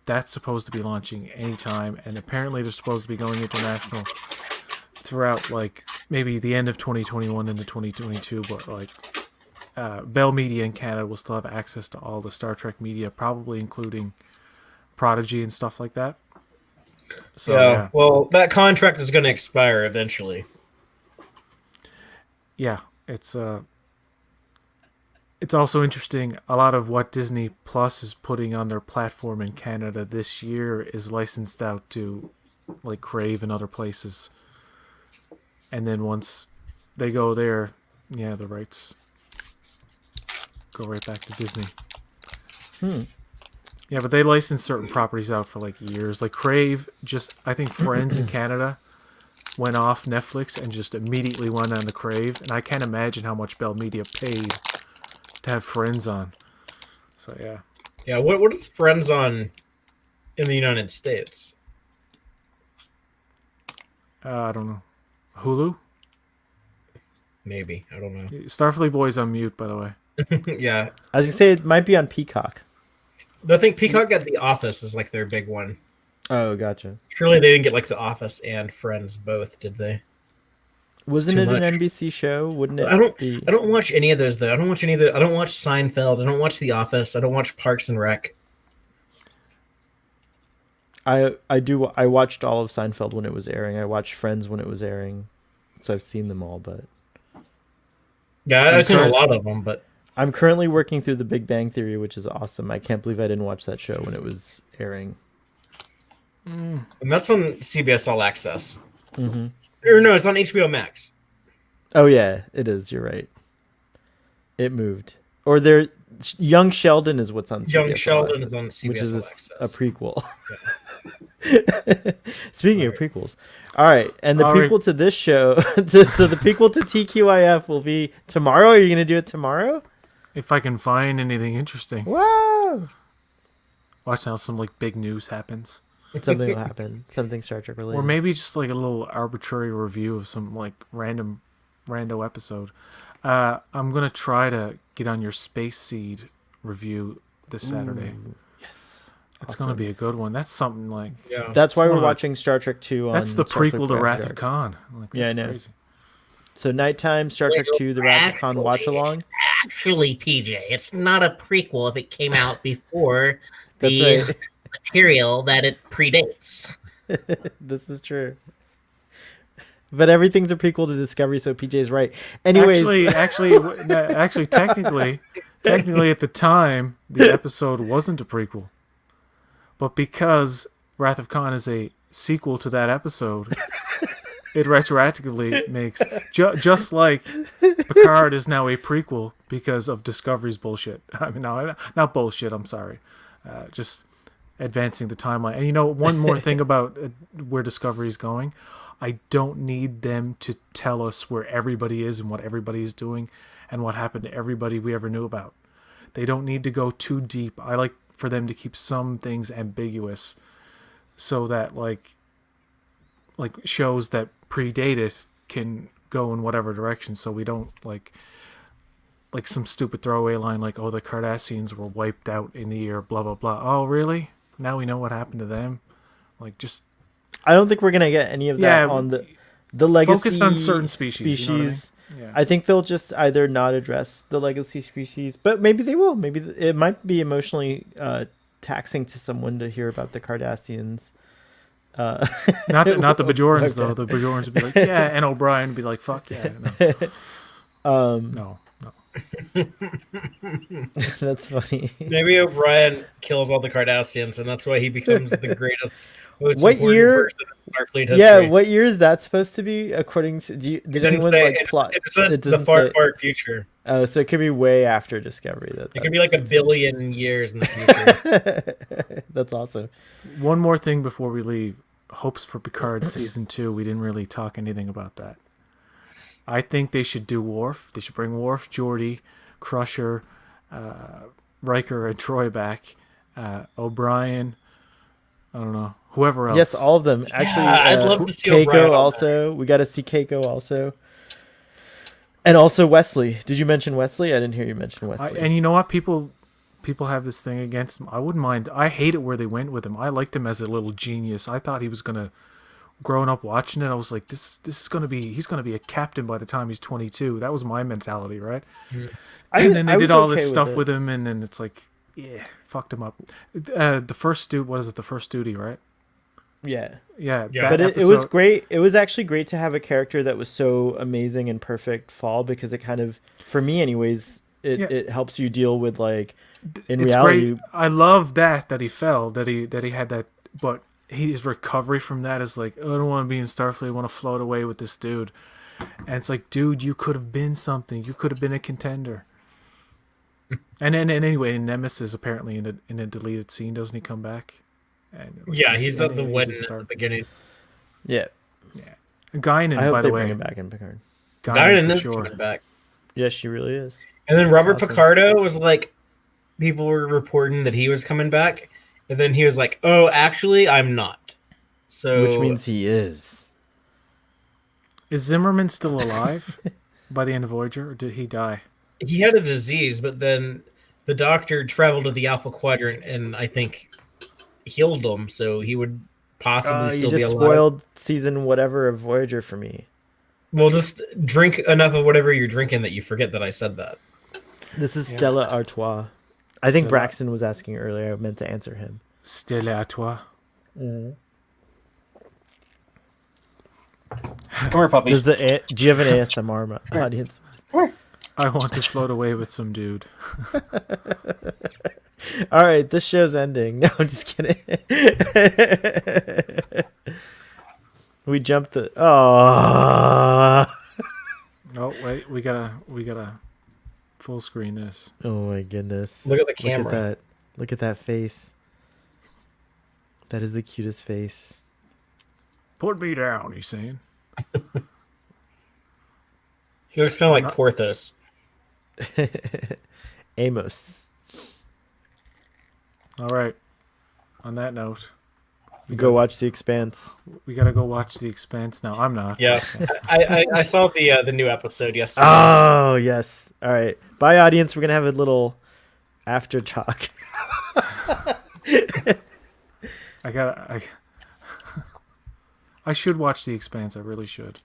that's supposed to be launching anytime, and apparently they're supposed to be going international throughout like maybe the end of 2021 into 2022, but like Bell Media in Canada will still have access to all the Star Trek media, probably including Prodigy and stuff like that. So yeah. Well, that contract is going to expire eventually. Yeah, it's also interesting. A lot of what Disney Plus is putting on their platform in Canada this year is licensed out to like Crave and other places. And then once they go there, yeah, the rights go right back to Disney. Yeah, but they license certain properties out for like years. Like Crave, I think Friends in Canada went off Netflix and just immediately went on to Crave. And I can't imagine how much Bell Media paid to have Friends on. So yeah. Yeah, what is Friends on in the United States? I don't know. Hulu? Maybe. I don't know. Starfleet Boy's on mute, by the way. Yeah. I was gonna say it might be on Peacock. I think Peacock got The Office is like their big one. Oh, gotcha. Surely they didn't get like The Office and Friends both, did they? Wasn't too it much. an NBC show? Wouldn't it be? I don't watch any of those though. I don't watch any of the. I don't watch Seinfeld. I don't watch The Office. I don't watch Parks and Rec. I watched all of Seinfeld when it was airing. I watched Friends when it was airing. So I've seen them all, but Yeah, I've seen a lot of them, but I'm currently working through The Big Bang Theory, which is awesome. I can't believe I didn't watch that show when it was airing. and that's on CBS All Access. Mm-hmm. Or no, it's on HBO Max. Oh yeah, it is. You're right. It moved. Or Young Sheldon is what's on CBS Young All Sheldon Access, is on CBS which is All a Access. prequel. Speaking of prequels, all right, and the prequel to this show, so the prequel to TQIF will be tomorrow. Are you going to do it tomorrow? If I can find anything interesting. Wow! Watch how some like big news happens. Something will happen. Something Star Trek related. Or maybe just like a little arbitrary review of some like rando episode. I'm gonna try to get on your Space Seed review this Saturday. Yes. It's gonna be a good one. That's something like Yeah. That's why one we're of the- watching Star Trek 2 on that's the Starfleet prequel Boy to and Wrath of Trek. Khan. Like, Yeah, I that's know. crazy. So nighttime, Star Trek 2, the Wrath of Khan watch along. Actually, PJ, it's not a prequel if it came out before That's the right. material that it predates. This is true. But everything's a prequel to Discovery, so PJ's right. Anyways, Actually, technically, at the time, the episode wasn't a prequel, but because Wrath of Khan is a sequel to that episode, it retroactively makes just like Picard is now a prequel because of Discovery's bullshit. I mean, no, not bullshit. I'm sorry, just advancing the timeline. And one more thing about where Discovery is going. I don't need them to tell us where everybody is and what everybody is doing and what happened to everybody we ever knew about. They don't need to go too deep. I like for them to keep some things ambiguous so that like shows that predate it can go in whatever direction, so we don't like some stupid throwaway line like, oh, the Cardassians were wiped out in the year blah blah blah. Oh, really? Now we know what happened to them? Like, just I don't think we're gonna get any of that on the legacy. Focused on certain species. You know what I mean? Yeah. I think they'll just either not address the legacy species, but maybe they will. Maybe it might be emotionally taxing to someone to hear about the Cardassians. Not the Bajorans though. The Bajorans would be like, yeah, and O'Brien would be like, fuck yeah. No. That's funny. Maybe O'Brien kills all the Cardassians, and that's why he becomes the greatest. What year? Person in Starfleet history. Yeah, what year is that supposed to be? According to did anyone plot? It said the far future. Oh, so it could be way after Discovery. It could be like a billion years in the future. That's awesome. One more thing before we leave. Hopes for Picard season 2. We didn't really talk anything about that. I think they should do Worf. They should bring Worf, Geordi, Crusher, Riker, and Troy back. O'Brien. I don't know. Whoever else. Yes, all of them. Actually, I'd love to see Keiko O'Brien also. We got to see Keiko also. And also Wesley. Did you mention Wesley? I didn't hear you mention Wesley. And you know what? People have this thing against him. I wouldn't mind. I hate it where they went with him. I liked him as a little genius. I thought he was gonna. Growing up watching it, I was like, this is gonna be. He's gonna be a captain by the time he's 22. That was my mentality, right? And then they did all this stuff with him, and then it's like, yeah, fucked him up. The first dude, what is it? The first duty, right? Yeah. But it was great. It was actually great to have a character that was so amazing and perfect fall, because it kind of, for me anyways, it helps you deal with like in reality. Great. I love that he fell, that he had that, but his recovery from that is like, oh, I don't want to be in Starfleet. I want to float away with this dude. And it's like, dude, you could have been something. You could have been a contender. And anyway, Nemesis apparently in a deleted scene, doesn't he come back? And, yeah, he's at the wedding at the beginning. Yeah. Guinan, I hope by they the way, bring him back in Picard. Guinan is coming back. Yes, she really is. And then Robert Picardo was like, people were reporting that he was coming back, and then he was like, "Oh, actually, I'm not." So, which means he is. Is Zimmerman still alive by the end of Voyager, or did he die? He had a disease, but then the doctor traveled to the Alpha Quadrant and I think healed him, so he would possibly still be alive. You just spoiled season whatever of Voyager for me. Well, just drink enough of whatever you're drinking that you forget that I said that. This is Stella Artois. I think Braxton was asking earlier. I meant to answer him. Stella Artois. Come here, puppy. Do you have an ASMR audience? I want to float away with some dude. All right, this show's ending. No, I'm just kidding. We jumped the. Oh. Oh wait, we gotta full screen this. Oh my goodness! Look at the camera. Look at that! Look at that face. That is the cutest face. Put me down, he's saying. He looks kind of like Porthos. Amos. All right. On that note, Go watch The Expanse. we gotta go watch The Expanse now. I'm not. Yeah, I saw the new episode yesterday. Oh yes. All right. Bye, audience. We're gonna have a little after talk. I got I should watch The Expanse. I really should.